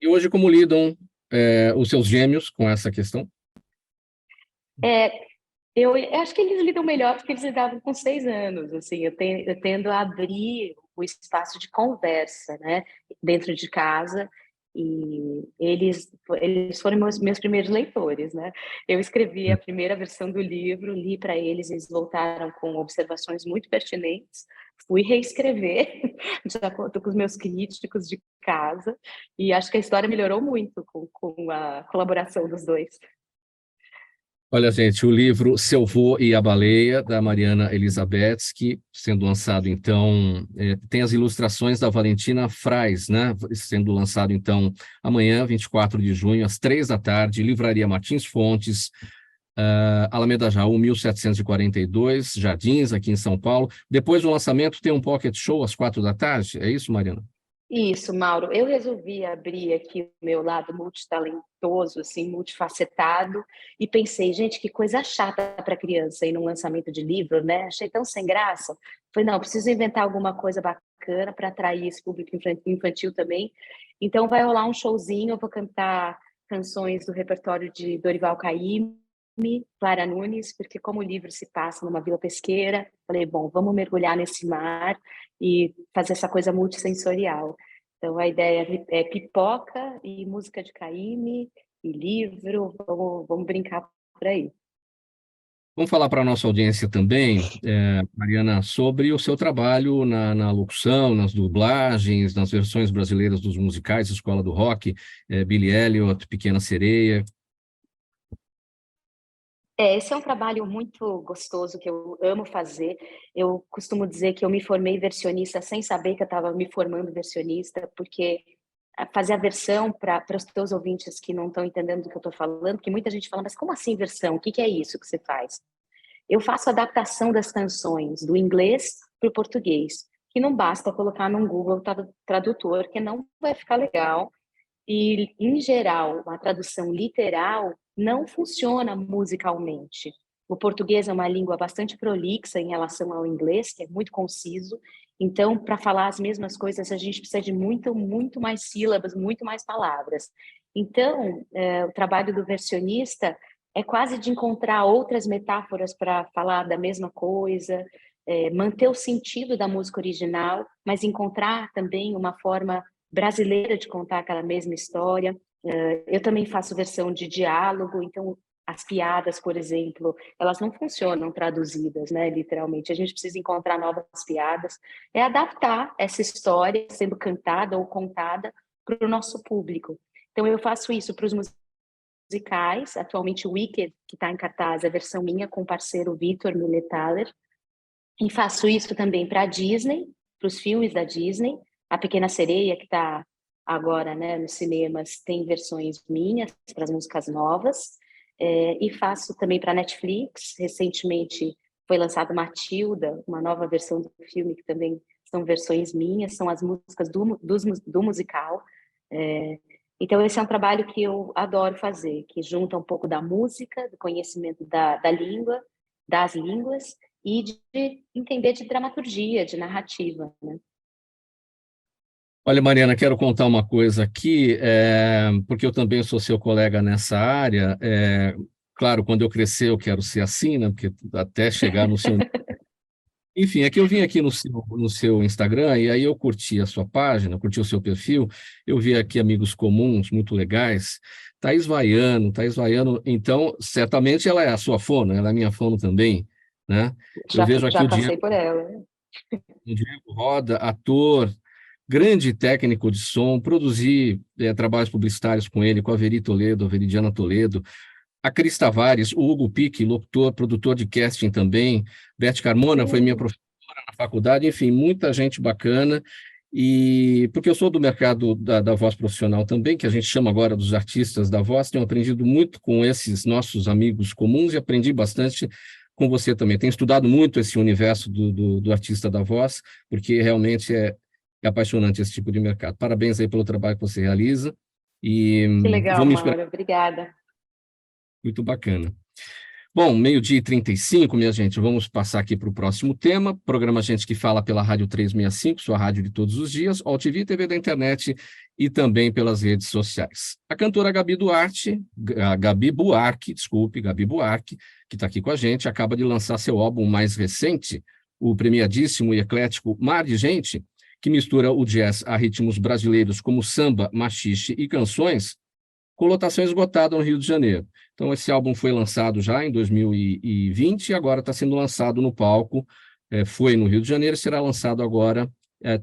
S2: E hoje, como lidam os seus gêmeos com essa questão?
S4: Eu acho que eles lidam melhor porque eles lidavam com 6 anos, assim, eu tendo a abrir o espaço de conversa, né, dentro de casa, e eles foram meus primeiros leitores, né. Eu escrevi a primeira versão do livro, li para eles voltaram com observações muito pertinentes, fui reescrever de acordo com os meus críticos de casa, e acho que a história melhorou muito com a colaboração dos dois.
S2: Olha, gente, o livro Seu Vô e a Baleia, da Mariana Elizabetsky, sendo lançado, então, tem as ilustrações da Valentina Frais, né? Sendo lançado, então, amanhã, 24 de junho, às 15h, Livraria Martins Fontes, Alameda Jaú, 1742, Jardins, aqui em São Paulo. Depois do lançamento, tem um pocket show às 16h, é isso, Mariana?
S4: Isso, Mauro. Eu resolvi abrir aqui o meu lado multitalentoso, assim, multifacetado, e pensei, gente, que coisa chata para criança ir num lançamento de livro, né? Achei tão sem graça. Falei, não, preciso inventar alguma coisa bacana para atrair esse público infantil também. Então vai rolar um showzinho, eu vou cantar canções do repertório de Dorival Caymmi, Clara Nunes, porque como o livro se passa numa vila pesqueira, falei, bom, vamos mergulhar nesse mar e fazer essa coisa multissensorial. Então, a ideia é pipoca e música de Caymmi e livro, vamos brincar por aí.
S2: Vamos falar para a nossa audiência também, Mariana, sobre o seu trabalho na locução, nas dublagens, nas versões brasileiras dos musicais, Escola do Rock, Billy Elliot, Pequena Sereia.
S4: Esse é um trabalho muito gostoso que eu amo fazer. Eu costumo dizer que eu me formei versionista sem saber que eu estava me formando versionista, porque fazer a versão para os teus ouvintes que não estão entendendo do que eu estou falando, porque muita gente fala, mas como assim versão? O que é isso que você faz? Eu faço adaptação das canções do inglês para o português, que não basta colocar num Google Tradutor, que não vai ficar legal. E, em geral, a tradução literal não funciona musicalmente. O português é uma língua bastante prolixa em relação ao inglês, que é muito conciso. Então, para falar as mesmas coisas, a gente precisa de muito, muito mais sílabas, muito mais palavras. Então, o trabalho do versionista é quase de encontrar outras metáforas para falar da mesma coisa, manter o sentido da música original, mas encontrar também uma forma brasileira de contar aquela mesma história. Eu também faço versão de diálogo, então as piadas, por exemplo, elas não funcionam traduzidas, né, literalmente. A gente precisa encontrar novas piadas, adaptar essa história sendo cantada ou contada para o nosso público. Então eu faço isso para os musicais. Atualmente, Wicked, que está em cartaz, é a versão minha com o parceiro Vitor Millethaler. E faço isso também para a Disney, para os filmes da Disney. A Pequena Sereia, que está agora, né, nos cinemas, tem versões minhas para as músicas novas. E faço também para a Netflix. Recentemente foi lançada Matilda, uma nova versão do filme, que também são versões minhas, são as músicas do musical. Então, esse é um trabalho que eu adoro fazer, que junta um pouco da música, do conhecimento da língua, das línguas, e de entender de dramaturgia, de narrativa, né?
S2: Olha, Mariana, quero contar uma coisa aqui, porque eu também sou seu colega nessa área. Claro, quando eu crescer eu quero ser assim, né? Porque até chegar no seu... Enfim, é que eu vim aqui no seu Instagram e aí eu curti a sua página, curti o seu perfil, eu vi aqui amigos comuns, muito legais. Thaís Vaiano, então, certamente ela é a sua fono, ela é a minha fono também, né? Eu vejo aqui
S4: Já passei por ela.
S2: O Diego Roda, ator, grande técnico de som, produzi trabalhos publicitários com ele, com a Veri Toledo, a Veridiana Toledo, a Cris Tavares, o Hugo Pique, locutor, produtor de casting também, Beth Carmona foi minha professora na faculdade, enfim, muita gente bacana, e porque eu sou do mercado da voz profissional também, que a gente chama agora dos artistas da voz, tenho aprendido muito com esses nossos amigos comuns e aprendi bastante com você também. Tenho estudado muito esse universo do artista da voz, porque realmente é apaixonante esse tipo de mercado. Parabéns aí pelo trabalho que você realiza. E
S4: Que legal,
S2: vamos esperar.
S4: Mauro, obrigada.
S2: Muito bacana. Bom, 12h35, minha gente, vamos passar aqui para o próximo tema. Programa Gente que Fala pela Rádio 365, sua rádio de todos os dias, OTV, TV da internet e também pelas redes sociais. A cantora Gabi Buarque, que está aqui com a gente, acaba de lançar seu álbum mais recente, o premiadíssimo e eclético Mar de Gente, que mistura o jazz a ritmos brasileiros como samba, machixe e canções, com lotação esgotada no Rio de Janeiro. Então, esse álbum foi lançado já em 2020 e agora está sendo lançado no palco. Foi no Rio de Janeiro e será lançado agora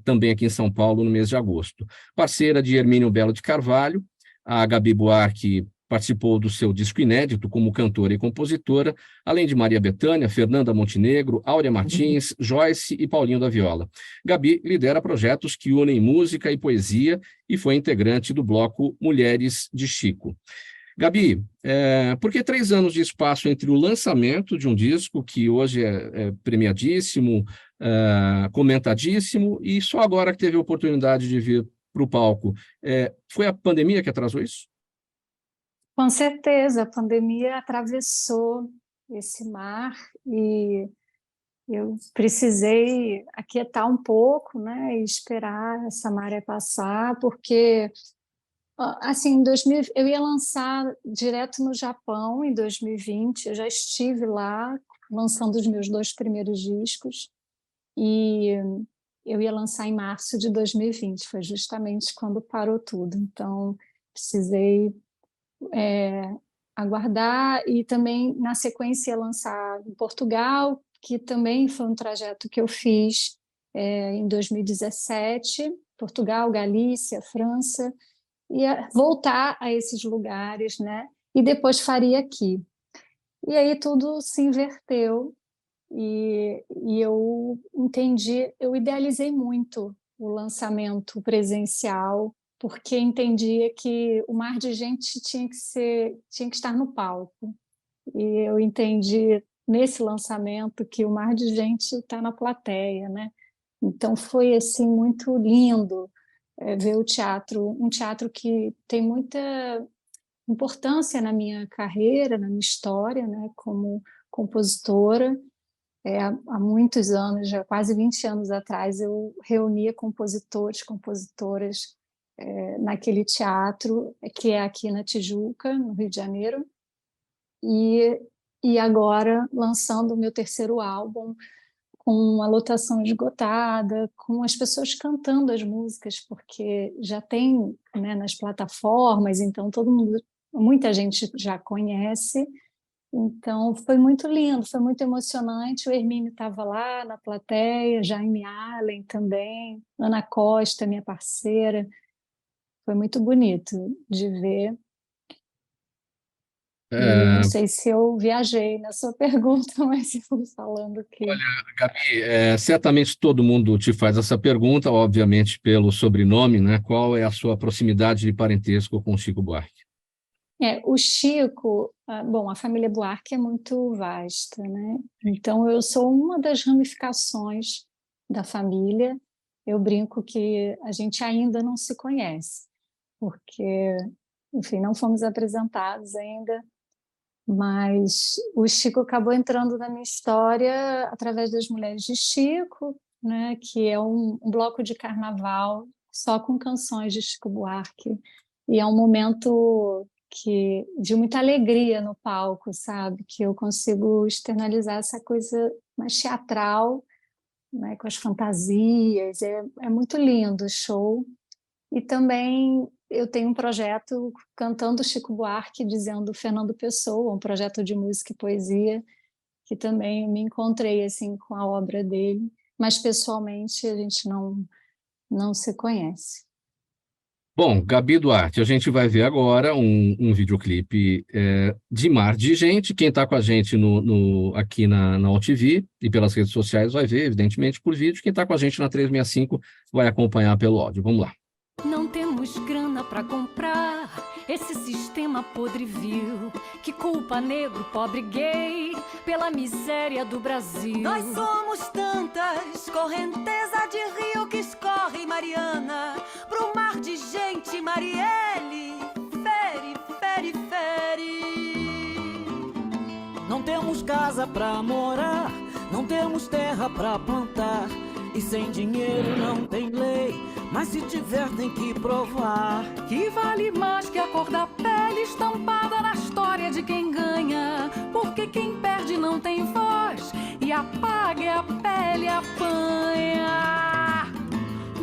S2: também aqui em São Paulo no mês de agosto. Parceira de Hermínio Belo de Carvalho, a Gabi Buarque participou do seu disco inédito como cantora e compositora, além de Maria Bethânia, Fernanda Montenegro, Áurea Martins, Joyce e Paulinho da Viola. Gabi lidera projetos que unem música e poesia e foi integrante do bloco Mulheres de Chico. Gabi, por que 3 anos de espaço entre o lançamento de um disco, que hoje é premiadíssimo, comentadíssimo, e só agora que teve a oportunidade de vir para o palco? Foi a pandemia que atrasou isso?
S5: Com certeza, a pandemia atravessou esse mar e eu precisei aquietar um pouco, né, e esperar essa maré passar, porque assim, eu ia lançar direto no Japão em 2020, eu já estive lá lançando os meus 2 primeiros discos e eu ia lançar em março de 2020, foi justamente quando parou tudo, então precisei aguardar e também na sequência ia lançar em Portugal, que também foi um trajeto que eu fiz em 2017, Portugal, Galícia, França, ia voltar a esses lugares, né? E depois faria aqui. E aí tudo se inverteu e eu entendi, eu idealizei muito o lançamento presencial, porque entendia que o Mar de Gente tinha que estar no palco. E eu entendi nesse lançamento que o Mar de Gente está na plateia, né? Então foi assim muito lindo ver o teatro, um teatro que tem muita importância na minha carreira, na minha história, né, como compositora. Há muitos anos, já quase 20 anos atrás, eu reunia compositores, compositoras naquele teatro, que é aqui na Tijuca, no Rio de Janeiro, e agora lançando o meu terceiro álbum, com a lotação esgotada, com as pessoas cantando as músicas, porque já tem, né, nas plataformas, então muita gente já conhece. Então foi muito lindo, foi muito emocionante. O Hermínio estava lá na plateia, Jaime Allen também, Ana Costa, minha parceira. Foi muito bonito de ver. E não sei se eu viajei na sua pergunta, mas eu fui falando que...
S2: Gabi, certamente todo mundo te faz essa pergunta, obviamente pelo sobrenome, né? Qual é a sua proximidade de parentesco com Chico Buarque?
S5: O Chico, bom, a família Buarque é muito vasta, né? Então, eu sou uma das ramificações da família. Eu brinco que a gente ainda não se conhece, porque, enfim, não fomos apresentados ainda, mas o Chico acabou entrando na minha história através das Mulheres de Chico, né? Que é um bloco de carnaval só com canções de Chico Buarque, e é um momento de muita alegria no palco, sabe? Que eu consigo externalizar essa coisa mais teatral, né? Com as fantasias, é muito lindo o show. E também eu tenho um projeto cantando Chico Buarque, dizendo Fernando Pessoa, um projeto de música e poesia, que também me encontrei assim com a obra dele, mas pessoalmente a gente não se conhece.
S2: Bom, Gabi Duarte, a gente vai ver agora um videoclipe de Mar de Gente. Quem está com a gente aqui na UltV e pelas redes sociais vai ver, evidentemente, por vídeo. Quem está com a gente na 365 vai acompanhar pelo áudio. Vamos lá.
S8: Não temos grana para comprar esse sistema podre vil que culpa negro, pobre, gay pela miséria do Brasil.
S9: Nós somos tantas, correnteza de rio que escorre, Mariana, pro mar de gente, Marielle, fere.
S10: Não temos casa pra morar, não temos terra pra plantar, e sem dinheiro não tem lei, mas se tiver tem que provar
S8: que vale mais que a cor da pele estampada na história de quem ganha, porque quem perde não tem voz e apaga a pele apanha.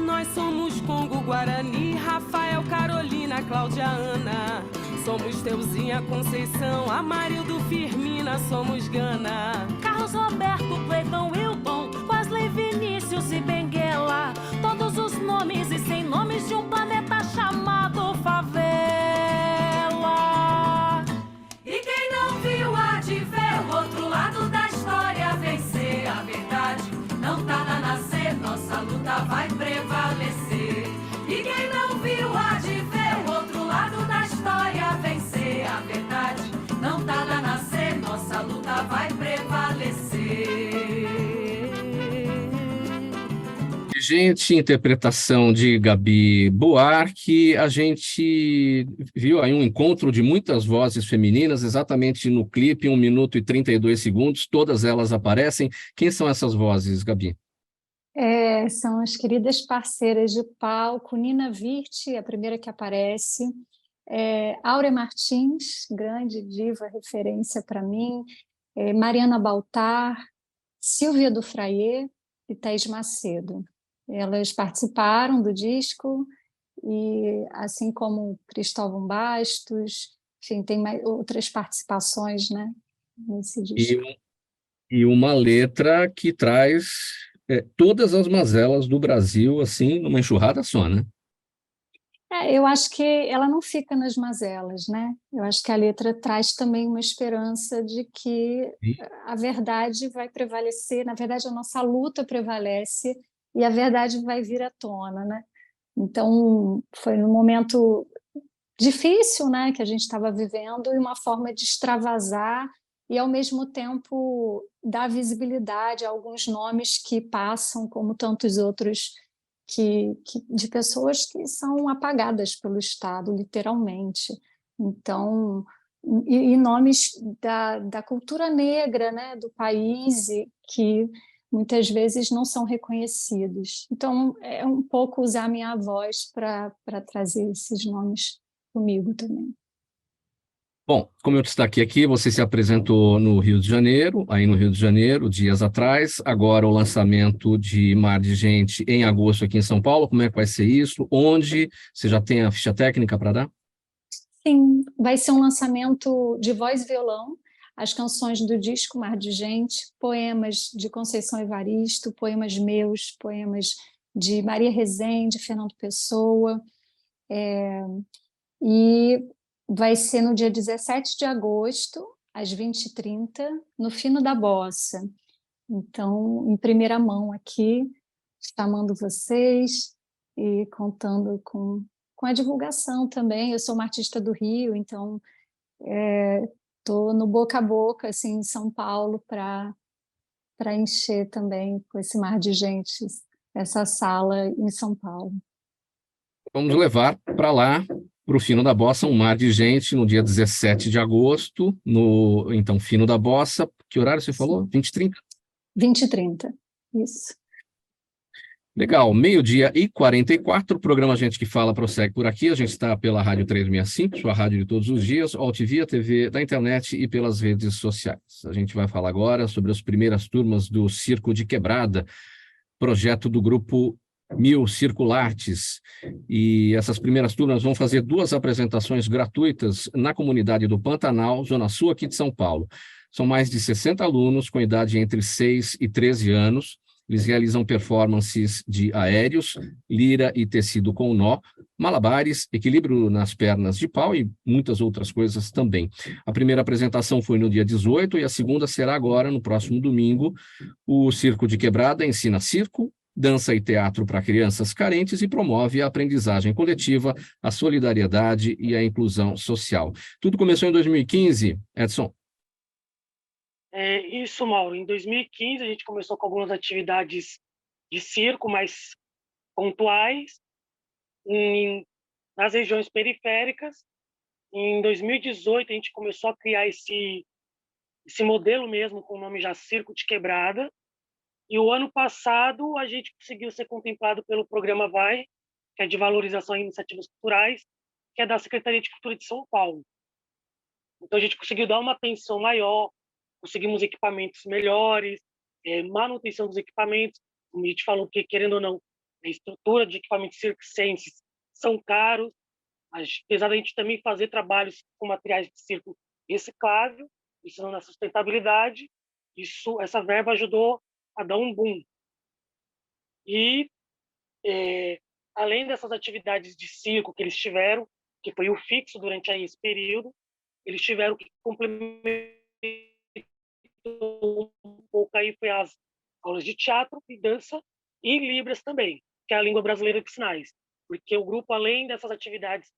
S9: Nós somos Congo, Guarani, Rafael, Carolina, Cláudia, Ana. Somos Teuzinha, Conceição, Amarildo, Firmina, somos Gana.
S8: Carlos Roberto, Cleiton, Wilton, Wesley, Vinícius e Benguela. Todos os nomes e sem nomes de um planeta chamado favela.
S9: E quem não viu há de ver o outro lado da história vencer. A verdade não tarda a nascer, nossa luta vai prevalecer. E quem não viu há de ver o outro lado da história vencer. A verdade não tarda a nascer, nossa luta vai prevalecer.
S2: Gente, interpretação de Gabi Buarque, a gente viu aí um encontro de muitas vozes femininas, exatamente no clipe, 1 minuto e 32 segundos, todas elas aparecem. Quem são essas vozes, Gabi?
S5: São as queridas parceiras de palco, Nina Virti, a primeira que aparece, Áurea Martins, grande diva, referência para mim, Mariana Baltar, Silvia Dufrayer e Thaís Macedo. Elas participaram do disco, e assim como Cristóvão Bastos, enfim, tem outras participações, né, nesse disco.
S2: E uma letra que traz todas as mazelas do Brasil, assim, numa enxurrada só, né?
S5: Eu acho que ela não fica nas mazelas, né? Eu acho que a letra traz também uma esperança de que a verdade vai prevalecer, na verdade a nossa luta prevalece e a verdade vai vir à tona, né? Então, foi num momento difícil, né, que a gente estava vivendo, e uma forma de extravasar e, ao mesmo tempo, dar visibilidade a alguns nomes que passam, como tantos outros, de pessoas que são apagadas pelo Estado, literalmente. Então, e nomes da cultura negra, né, do país, e que muitas vezes não são reconhecidos. Então, é um pouco usar a minha voz para trazer esses nomes comigo também.
S2: Bom, como eu destaquei aqui, você se apresentou no Rio de Janeiro, dias atrás, agora o lançamento de Mar de Gente em agosto aqui em São Paulo. Como é que vai ser isso? Onde? Você já tem a ficha técnica para dar?
S5: Sim, vai ser um lançamento de voz e violão, as canções do disco Mar de Gente, poemas de Conceição Evaristo, poemas meus, poemas de Maria Rezende, Fernando Pessoa, e vai ser no dia 17 de agosto, às 20h30, no Fino da Bossa. Então, em primeira mão aqui, chamando vocês e contando com a divulgação também. Eu sou uma artista do Rio, então estou no boca a boca, assim, em São Paulo, para encher também com esse mar de gente, essa sala em São Paulo.
S2: Vamos levar para lá, para o Fino da Bossa, um mar de gente, no dia 17 de agosto, no, então, Fino da Bossa. Que horário você falou? 20h30?
S5: 20h30, isso.
S2: Legal, 12h44, o programa Gente que Fala prossegue por aqui. A gente está pela Rádio 365, sua rádio de todos os dias, OTV, a TV da internet e pelas redes sociais. A gente vai falar agora sobre as primeiras turmas do Circo de Quebrada, projeto do grupo 1000 Circulartes. E essas primeiras turmas vão fazer 2 apresentações gratuitas na comunidade do Pantanal, Zona Sul, aqui de São Paulo. São mais de 60 alunos com idade entre 6 e 13 anos. Eles realizam performances de aéreos, lira e tecido com nó, malabares, equilíbrio nas pernas de pau e muitas outras coisas também. A primeira apresentação foi no dia 18 e a segunda será agora, no próximo domingo. O Circo de Quebrada ensina circo, dança e teatro para crianças carentes e promove a aprendizagem coletiva, a solidariedade e a inclusão social. Tudo começou em 2015, Edson?
S3: Isso, Mauro. Em 2015, a gente começou com algumas atividades de circo mais pontuais nas regiões periféricas. Em 2018, a gente começou a criar esse modelo mesmo, com o nome já Circo de Quebrada. E o ano passado, a gente conseguiu ser contemplado pelo programa VAI, que é de valorização em iniciativas culturais, que é da Secretaria de Cultura de São Paulo. Então, a gente conseguiu dar uma atenção maior, conseguimos equipamentos melhores, manutenção dos equipamentos, como a gente falou, que, querendo ou não, a estrutura de equipamentos circenses são caros, apesar da gente também fazer trabalhos com materiais de circo reciclável, ensinando a sustentabilidade, essa verba ajudou a dar um boom. E, além dessas atividades de circo que eles tiveram, que foi o fixo durante esse período, eles tiveram que complementar um pouco aí foi as aulas de teatro e dança e Libras também, que é a língua brasileira de sinais, porque o grupo, além dessas atividades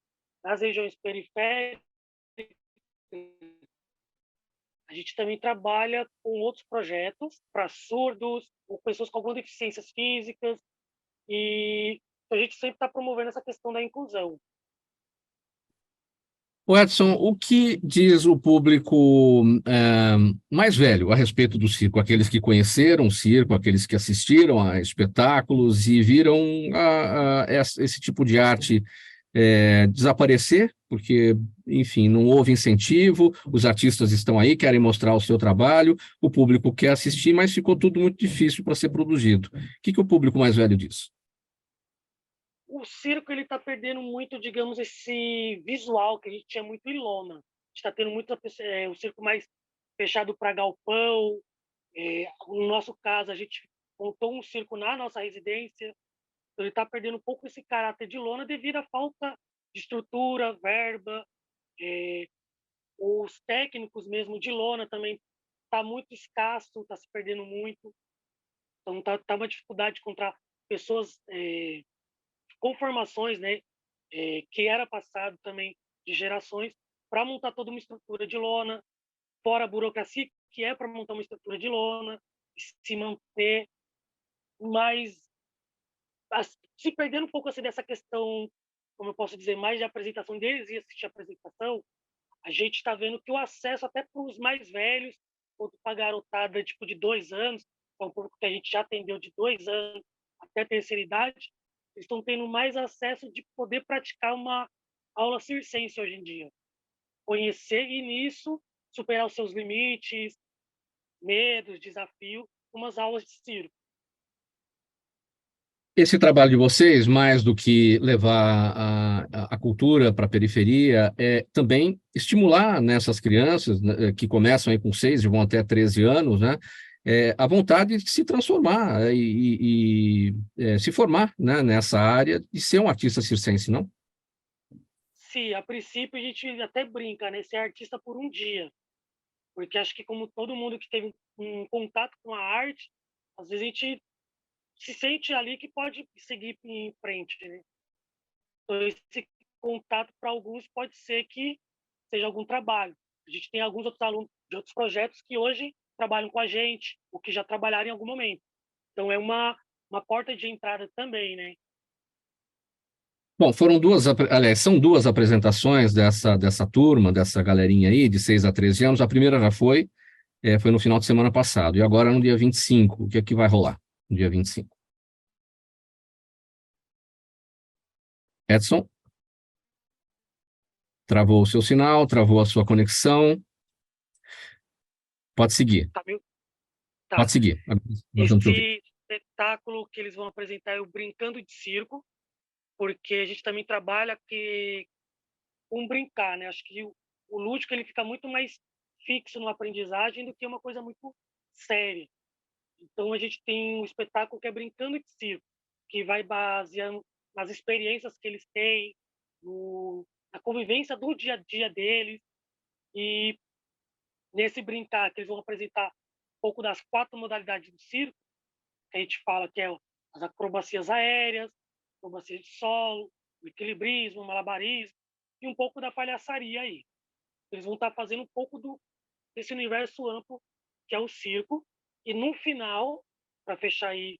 S3: nas regiões periféricas, a gente também trabalha com outros projetos para surdos, ou pessoas com algumas deficiências físicas, e a gente sempre está promovendo essa questão da inclusão.
S2: O Edson, o que diz o público mais velho a respeito do circo? Aqueles que conheceram o circo, aqueles que assistiram a espetáculos e viram esse tipo de arte desaparecer, porque, enfim, não houve incentivo, os artistas estão aí, querem mostrar o seu trabalho, o público quer assistir, mas ficou tudo muito difícil para ser produzido. O que o público mais velho diz?
S3: O circo ele está perdendo muito, digamos, esse visual que a gente tinha muito em lona. A gente está tendo muito o circo mais fechado para galpão. No nosso caso, a gente montou um circo na nossa residência. Então, ele está perdendo um pouco esse caráter de lona devido à falta de estrutura, verba. Os técnicos mesmo de lona também está muito escasso, está se perdendo muito. Então, está uma dificuldade de encontrar pessoas com formações, né, que era passado também de gerações, para montar toda uma estrutura de lona, fora a burocracia que é para montar uma estrutura de lona, se manter, mas se perdendo um pouco assim, dessa questão, como eu posso dizer, mais de apresentação deles e assistir a apresentação, a gente está vendo que o acesso até para os mais velhos, ou para a garotada tipo, de 2 anos, é um público que a gente já atendeu de 2 anos até a terceira idade, eles estão tendo mais acesso de poder praticar uma aula circense hoje em dia. Conhecer e, nisso, superar os seus limites, medos, desafios, umas aulas de circo.
S2: Esse trabalho de vocês, mais do que levar a cultura para a periferia, é também estimular nessas crianças, né, que começam aí com 6 e vão até 13 anos, né? A vontade de se transformar e se formar, né, nessa área e ser um artista circense, não?
S3: sim, a princípio a gente até brinca, né? Ser artista por um dia. Porque acho que como todo mundo que teve um contato com a arte, às vezes a gente se sente ali que pode seguir em frente, né? Então, esse contato para alguns pode ser que seja algum trabalho. A gente tem alguns outros alunos de outros projetos que hoje trabalham com a gente, ou que já trabalharam em algum momento. Então, é uma porta de entrada também, né?
S2: Bom, aliás, são duas apresentações dessa turma, dessa galerinha aí, de 6 a 13 anos. A primeira já foi no final de semana passado, e agora no dia 25. O que é que vai rolar no dia 25? Edson? Travou o seu sinal, travou a sua conexão. Pode seguir.
S3: Tá, meu? Tá.
S2: Pode seguir. Nós vamos te ouvir.
S3: Esse espetáculo que eles vão apresentar é o Brincando de Circo, porque a gente também trabalha com brincar, né? Acho que o lúdico ele fica muito mais fixo na aprendizagem do que uma coisa muito séria. Então a gente tem um espetáculo que é Brincando de Circo, que vai baseando nas experiências que eles têm, na convivência do dia a dia deles, e nesse brincar que eles vão apresentar um pouco das 4 modalidades do circo, que a gente fala que é as acrobacias aéreas, acrobacia de solo, o equilibrismo, o malabarismo, e um pouco da palhaçaria aí. Eles vão estar fazendo um pouco desse universo amplo que é o circo, e no final, para fechar aí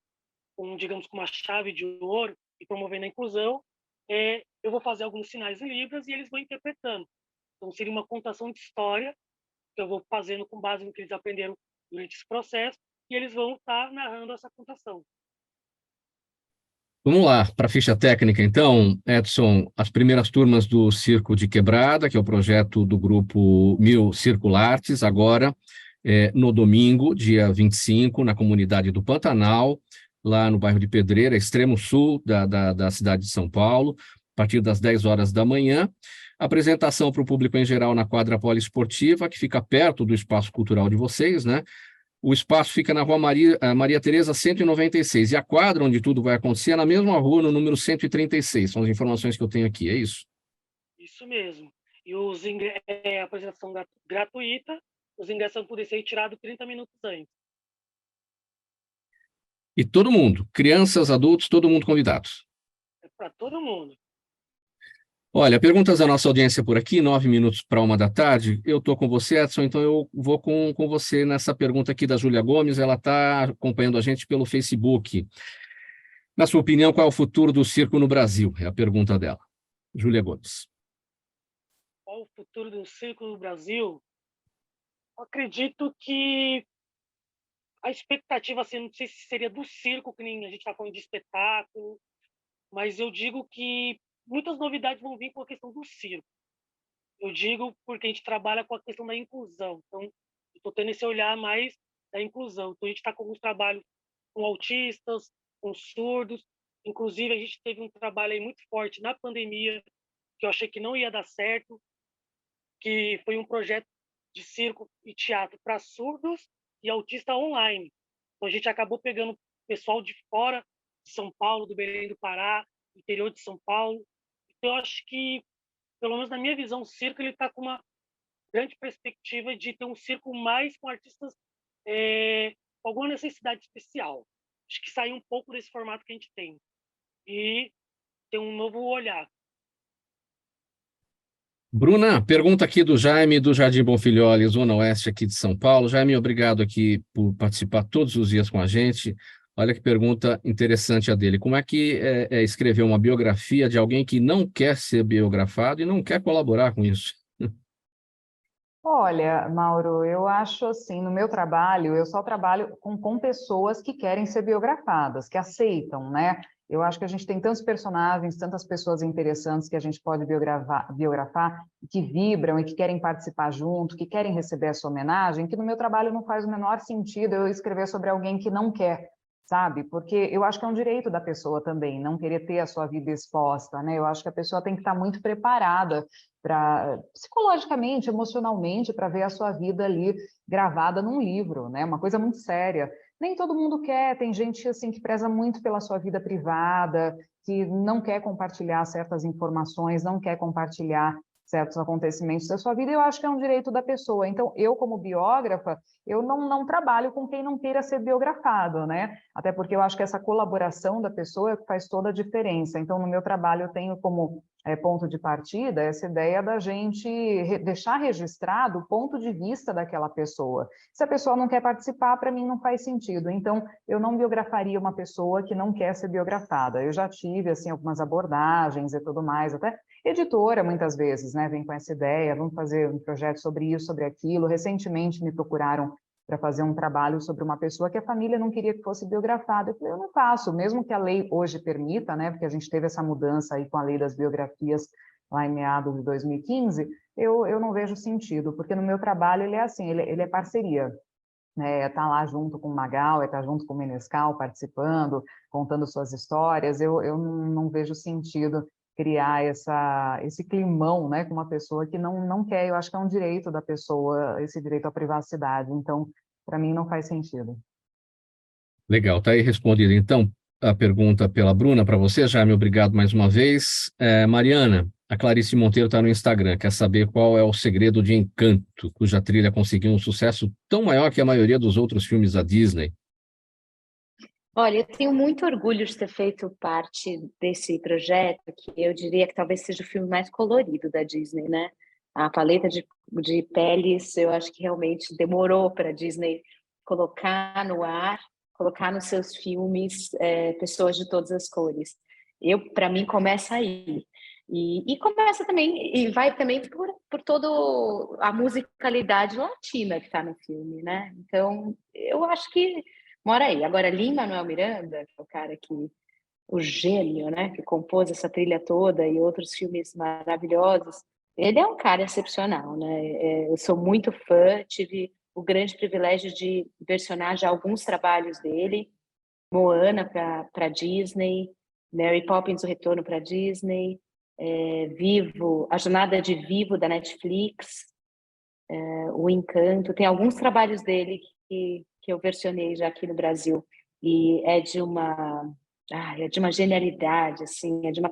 S3: digamos, com uma chave de ouro e promovendo a inclusão, eu vou fazer alguns sinais em libras e eles vão interpretando. Então seria uma contação de história que eu vou fazendo com base no que eles aprenderam durante esse processo, e eles vão estar narrando essa contação.
S2: Vamos lá, para a ficha técnica, então, Edson, as primeiras turmas do Circo de Quebrada, que é o projeto do grupo 1000 Circulartes, agora, no domingo, dia 25, na comunidade do Pantanal, lá no bairro de Pedreira, extremo sul da cidade de São Paulo, a partir das 10 horas da manhã. Apresentação para o público em geral na quadra poliesportiva, que fica perto do espaço cultural de vocês, né? O espaço fica na rua Maria Tereza 196, e a quadra onde tudo vai acontecer é na mesma rua, no número 136. São as informações que eu tenho aqui, é isso?
S3: Isso mesmo. E a apresentação gratuita, os ingressos vão poder ser retirados 30 minutos antes.
S2: E todo mundo, crianças, adultos, todo mundo convidados.
S3: É para todo mundo.
S2: Olha, perguntas da nossa audiência por aqui, 9 minutos para 1 da tarde. Eu estou com você, Edson, então eu vou com você nessa pergunta aqui da Júlia Gomes. Ela está acompanhando a gente pelo Facebook. Na sua opinião, qual é o futuro do circo no Brasil? É a pergunta dela. Júlia Gomes.
S3: Qual o futuro do circo no Brasil? Eu acredito que a expectativa, assim, não sei se seria do circo, que nem a gente está falando de espetáculo, mas eu digo que muitas novidades vão vir com a questão do circo. Eu digo porque a gente trabalha com a questão da inclusão. Então, estou tendo esse olhar mais da inclusão. Então, a gente está com alguns trabalhos com autistas, com surdos. Inclusive, a gente teve um trabalho aí muito forte na pandemia, que eu achei que não ia dar certo, que foi um projeto de circo e teatro para surdos e autista online. Então, a gente acabou pegando pessoal de fora de São Paulo, do Belém do Pará, interior de São Paulo. Eu acho que, pelo menos na minha visão, o circo está com uma grande perspectiva de ter um circo mais com artistas com alguma necessidade especial. Acho que sair um pouco desse formato que a gente tem e ter um novo olhar.
S2: Bruna, pergunta aqui do Jaime, do Jardim Bonfilholi, Zona Oeste aqui de São Paulo. Jaime, obrigado aqui por participar todos os dias com a gente. Olha que pergunta interessante a dele. Como é que é escrever uma biografia de alguém que não quer ser biografado e não quer colaborar com isso?
S6: Olha, Mauro, eu acho assim, no meu trabalho, eu só trabalho com pessoas que querem ser biografadas, que aceitam, né? Eu acho que a gente tem tantos personagens, tantas pessoas interessantes que a gente pode biografar, que vibram e que querem participar junto, que querem receber essa homenagem, que no meu trabalho não faz o menor sentido eu escrever sobre alguém que não quer, sabe? Porque eu acho que é um direito da pessoa também, não querer ter a sua vida exposta, né? Eu acho que a pessoa tem que estar muito preparada psicologicamente, emocionalmente, para ver a sua vida ali gravada num livro, né? Uma coisa muito séria. Nem todo mundo quer, tem gente assim que preza muito pela sua vida privada, que não quer compartilhar certas informações, não quer compartilhar certos acontecimentos da sua vida, eu acho que é um direito da pessoa. Então, eu, como biógrafa, eu não trabalho com quem não queira ser biografado, né? Até porque eu acho que essa colaboração da pessoa faz toda a diferença. Então, no meu trabalho, eu tenho como ponto de partida essa ideia da gente deixar registrado o ponto de vista daquela pessoa. Se a pessoa não quer participar, para mim não faz sentido. Então, eu não biografaria uma pessoa que não quer ser biografada. Eu já tive, assim, algumas abordagens e tudo mais, até editora, muitas vezes, né, vem com essa ideia, vamos fazer um projeto sobre isso, sobre aquilo. Recentemente me procuraram para fazer um trabalho sobre uma pessoa que a família não queria que fosse biografada. Eu falei, eu não faço, mesmo que a lei hoje permita, né, porque a gente teve essa mudança aí com a lei das biografias lá em meados de 2015, eu não vejo sentido, porque no meu trabalho ele é assim, ele é parceria. Tá lá junto com o Magal, tá junto com o Menescal, participando, contando suas histórias. Eu não vejo sentido criar esse climão, né, com uma pessoa que não quer. Eu acho que é um direito da pessoa, esse direito à privacidade. Então, para mim, não faz sentido.
S2: Legal, tá aí respondida. Então, a pergunta pela Bruna para você, Jaime, obrigado mais uma vez. Mariana, a Clarice Monteiro está no Instagram, quer saber qual é o segredo de Encanto, cuja trilha conseguiu um sucesso tão maior que a maioria dos outros filmes da Disney.
S4: Olha, eu tenho muito orgulho de ter feito parte desse projeto, que eu diria que talvez seja o filme mais colorido da Disney, né? A paleta de peles, eu acho que realmente demorou para a Disney colocar no ar, colocar nos seus filmes pessoas de todas as cores. Para mim, começa aí. E começa também, e vai também por toda a musicalidade latina que está no filme, né? Então, eu acho que mora aí. Agora, Lin-Manuel Miranda, que é o cara o gênio, né, que compôs essa trilha toda e outros filmes maravilhosos, ele é um cara excepcional, né? Eu sou muito fã, tive o grande privilégio de versionar já alguns trabalhos dele, Moana para Disney, Mary Poppins, O Retorno para Disney, Vivo, A Jornada de Vivo da Netflix, O Encanto. Tem alguns trabalhos dele que eu versionei já aqui no Brasil, e é de uma genialidade, assim, é de uma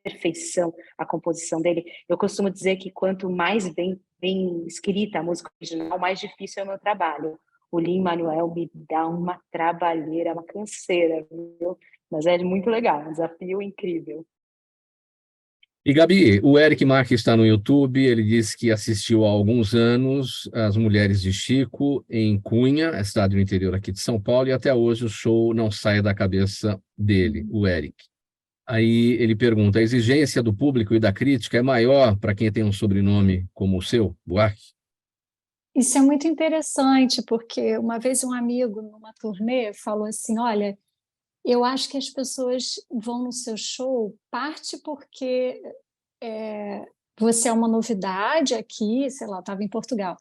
S4: perfeição a composição dele. Eu costumo dizer que quanto mais bem escrita a música original, mais difícil é o meu trabalho. O Lin-Manuel me dá uma trabalheira, uma canseira, viu? Mas é muito legal, um desafio incrível.
S2: E, Gabi, o Eric Marques está no YouTube, ele disse que assistiu há alguns anos As Mulheres de Chico, em Cunha, a cidade do interior aqui de São Paulo, e até hoje o show não sai da cabeça dele, o Eric. Aí ele pergunta, a exigência do público e da crítica é maior para quem tem um sobrenome como o seu, Buarque?
S5: Isso é muito interessante, porque uma vez um amigo, numa turnê, falou assim, olha, eu acho que as pessoas vão no seu show, parte porque você é uma novidade aqui, sei lá, estava em Portugal,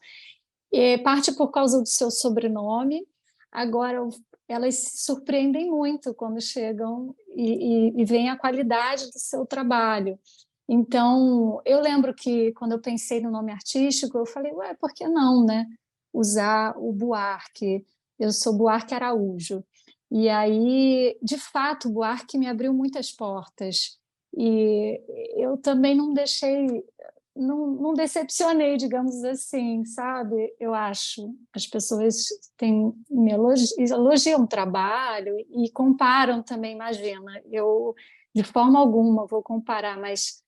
S5: parte por causa do seu sobrenome. Agora, elas se surpreendem muito quando chegam e veem a qualidade do seu trabalho. Então, eu lembro que quando eu pensei no nome artístico, eu falei, ué, por que não, né? Usar o Buarque. Eu sou Buarque Araújo. E aí, de fato, o Buarque me abriu muitas portas. E eu também não decepcionei, digamos assim, sabe? Eu acho. As pessoas me elogiam o trabalho e comparam também, imagina. Eu, de forma alguma, vou comparar, mas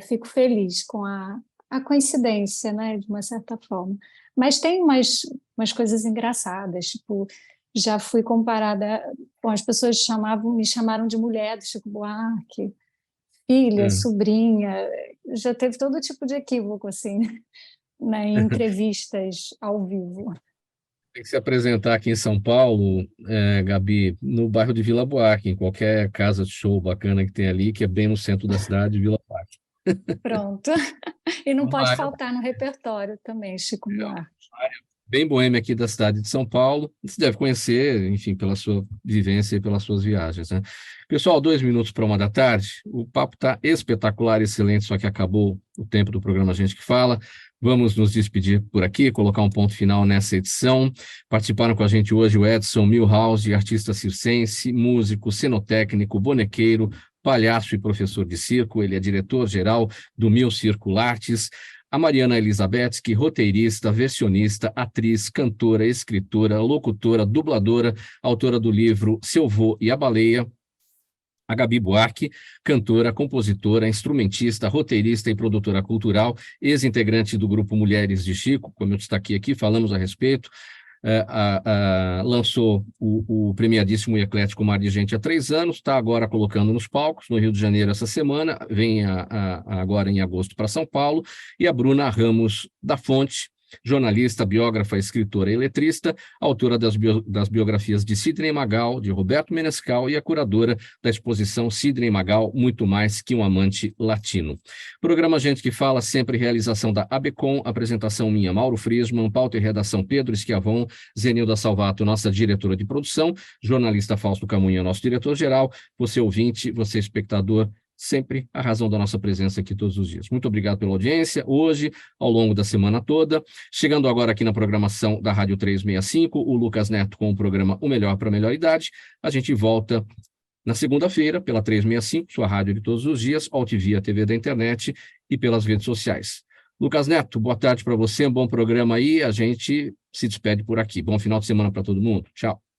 S5: fico feliz com a coincidência, né? De uma certa forma. Mas tem umas coisas engraçadas, tipo... Já fui comparada... Bom, as pessoas me chamaram de mulher do Chico Buarque, filha, sobrinha. Já teve todo tipo de equívoco, assim, né, em entrevistas ao vivo.
S2: Tem que se apresentar aqui em São Paulo, Gabi, no bairro de Vila Buarque, em qualquer casa de show bacana que tem ali, que é bem no centro da cidade, Vila Buarque.
S5: Pronto. E não pode faltar no repertório também, Chico Buarque.
S2: bem boêmio aqui da cidade de São Paulo. Você deve conhecer, enfim, pela sua vivência e pelas suas viagens, né? Pessoal, 2 minutos para 1 da tarde. O papo está espetacular, excelente, só que acabou o tempo do programa Gente que Fala. Vamos nos despedir por aqui, colocar um ponto final nessa edição. Participaram com a gente hoje o Edson Milhouse, artista circense, músico, cenotécnico, bonequeiro, palhaço e professor de circo. Ele é diretor-geral do Mil Circo Artes. A Mariana Elizabetsky, roteirista, versionista, atriz, cantora, escritora, locutora, dubladora, autora do livro Seu Vô e a Baleia. A Gabi Buarque, cantora, compositora, instrumentista, roteirista e produtora cultural, ex-integrante do grupo Mulheres de Chico, como eu destaquei aqui, falamos a respeito. Lançou o premiadíssimo e eclético Mar de Gente há 3 anos, está agora colocando nos palcos, no Rio de Janeiro essa semana, vem agora em agosto para São Paulo, e a Bruna Ramos da Fonte, jornalista, biógrafa, escritora e letrista, autora das biografias de Sidney Magal, de Roberto Menescal e a curadora da exposição Sidney Magal, Muito Mais que um Amante Latino. Programa Gente que Fala, sempre realização da ABCOM, apresentação minha, Mauro Friesman, pauta e redação Pedro Schiavon, Zenilda Salvato, nossa diretora de produção, jornalista Fausto Camunha, nosso diretor-geral, você ouvinte, você espectador, sempre a razão da nossa presença aqui todos os dias. Muito obrigado pela audiência, hoje, ao longo da semana toda. Chegando agora aqui na programação da Rádio 365, o Lucas Neto com o programa O Melhor para a Melhor Idade. A gente volta na segunda-feira, pela 365, sua rádio de todos os dias, Altivia TV da internet e pelas redes sociais. Lucas Neto, boa tarde para você, um bom programa aí. A gente se despede por aqui. Bom final de semana para todo mundo. Tchau.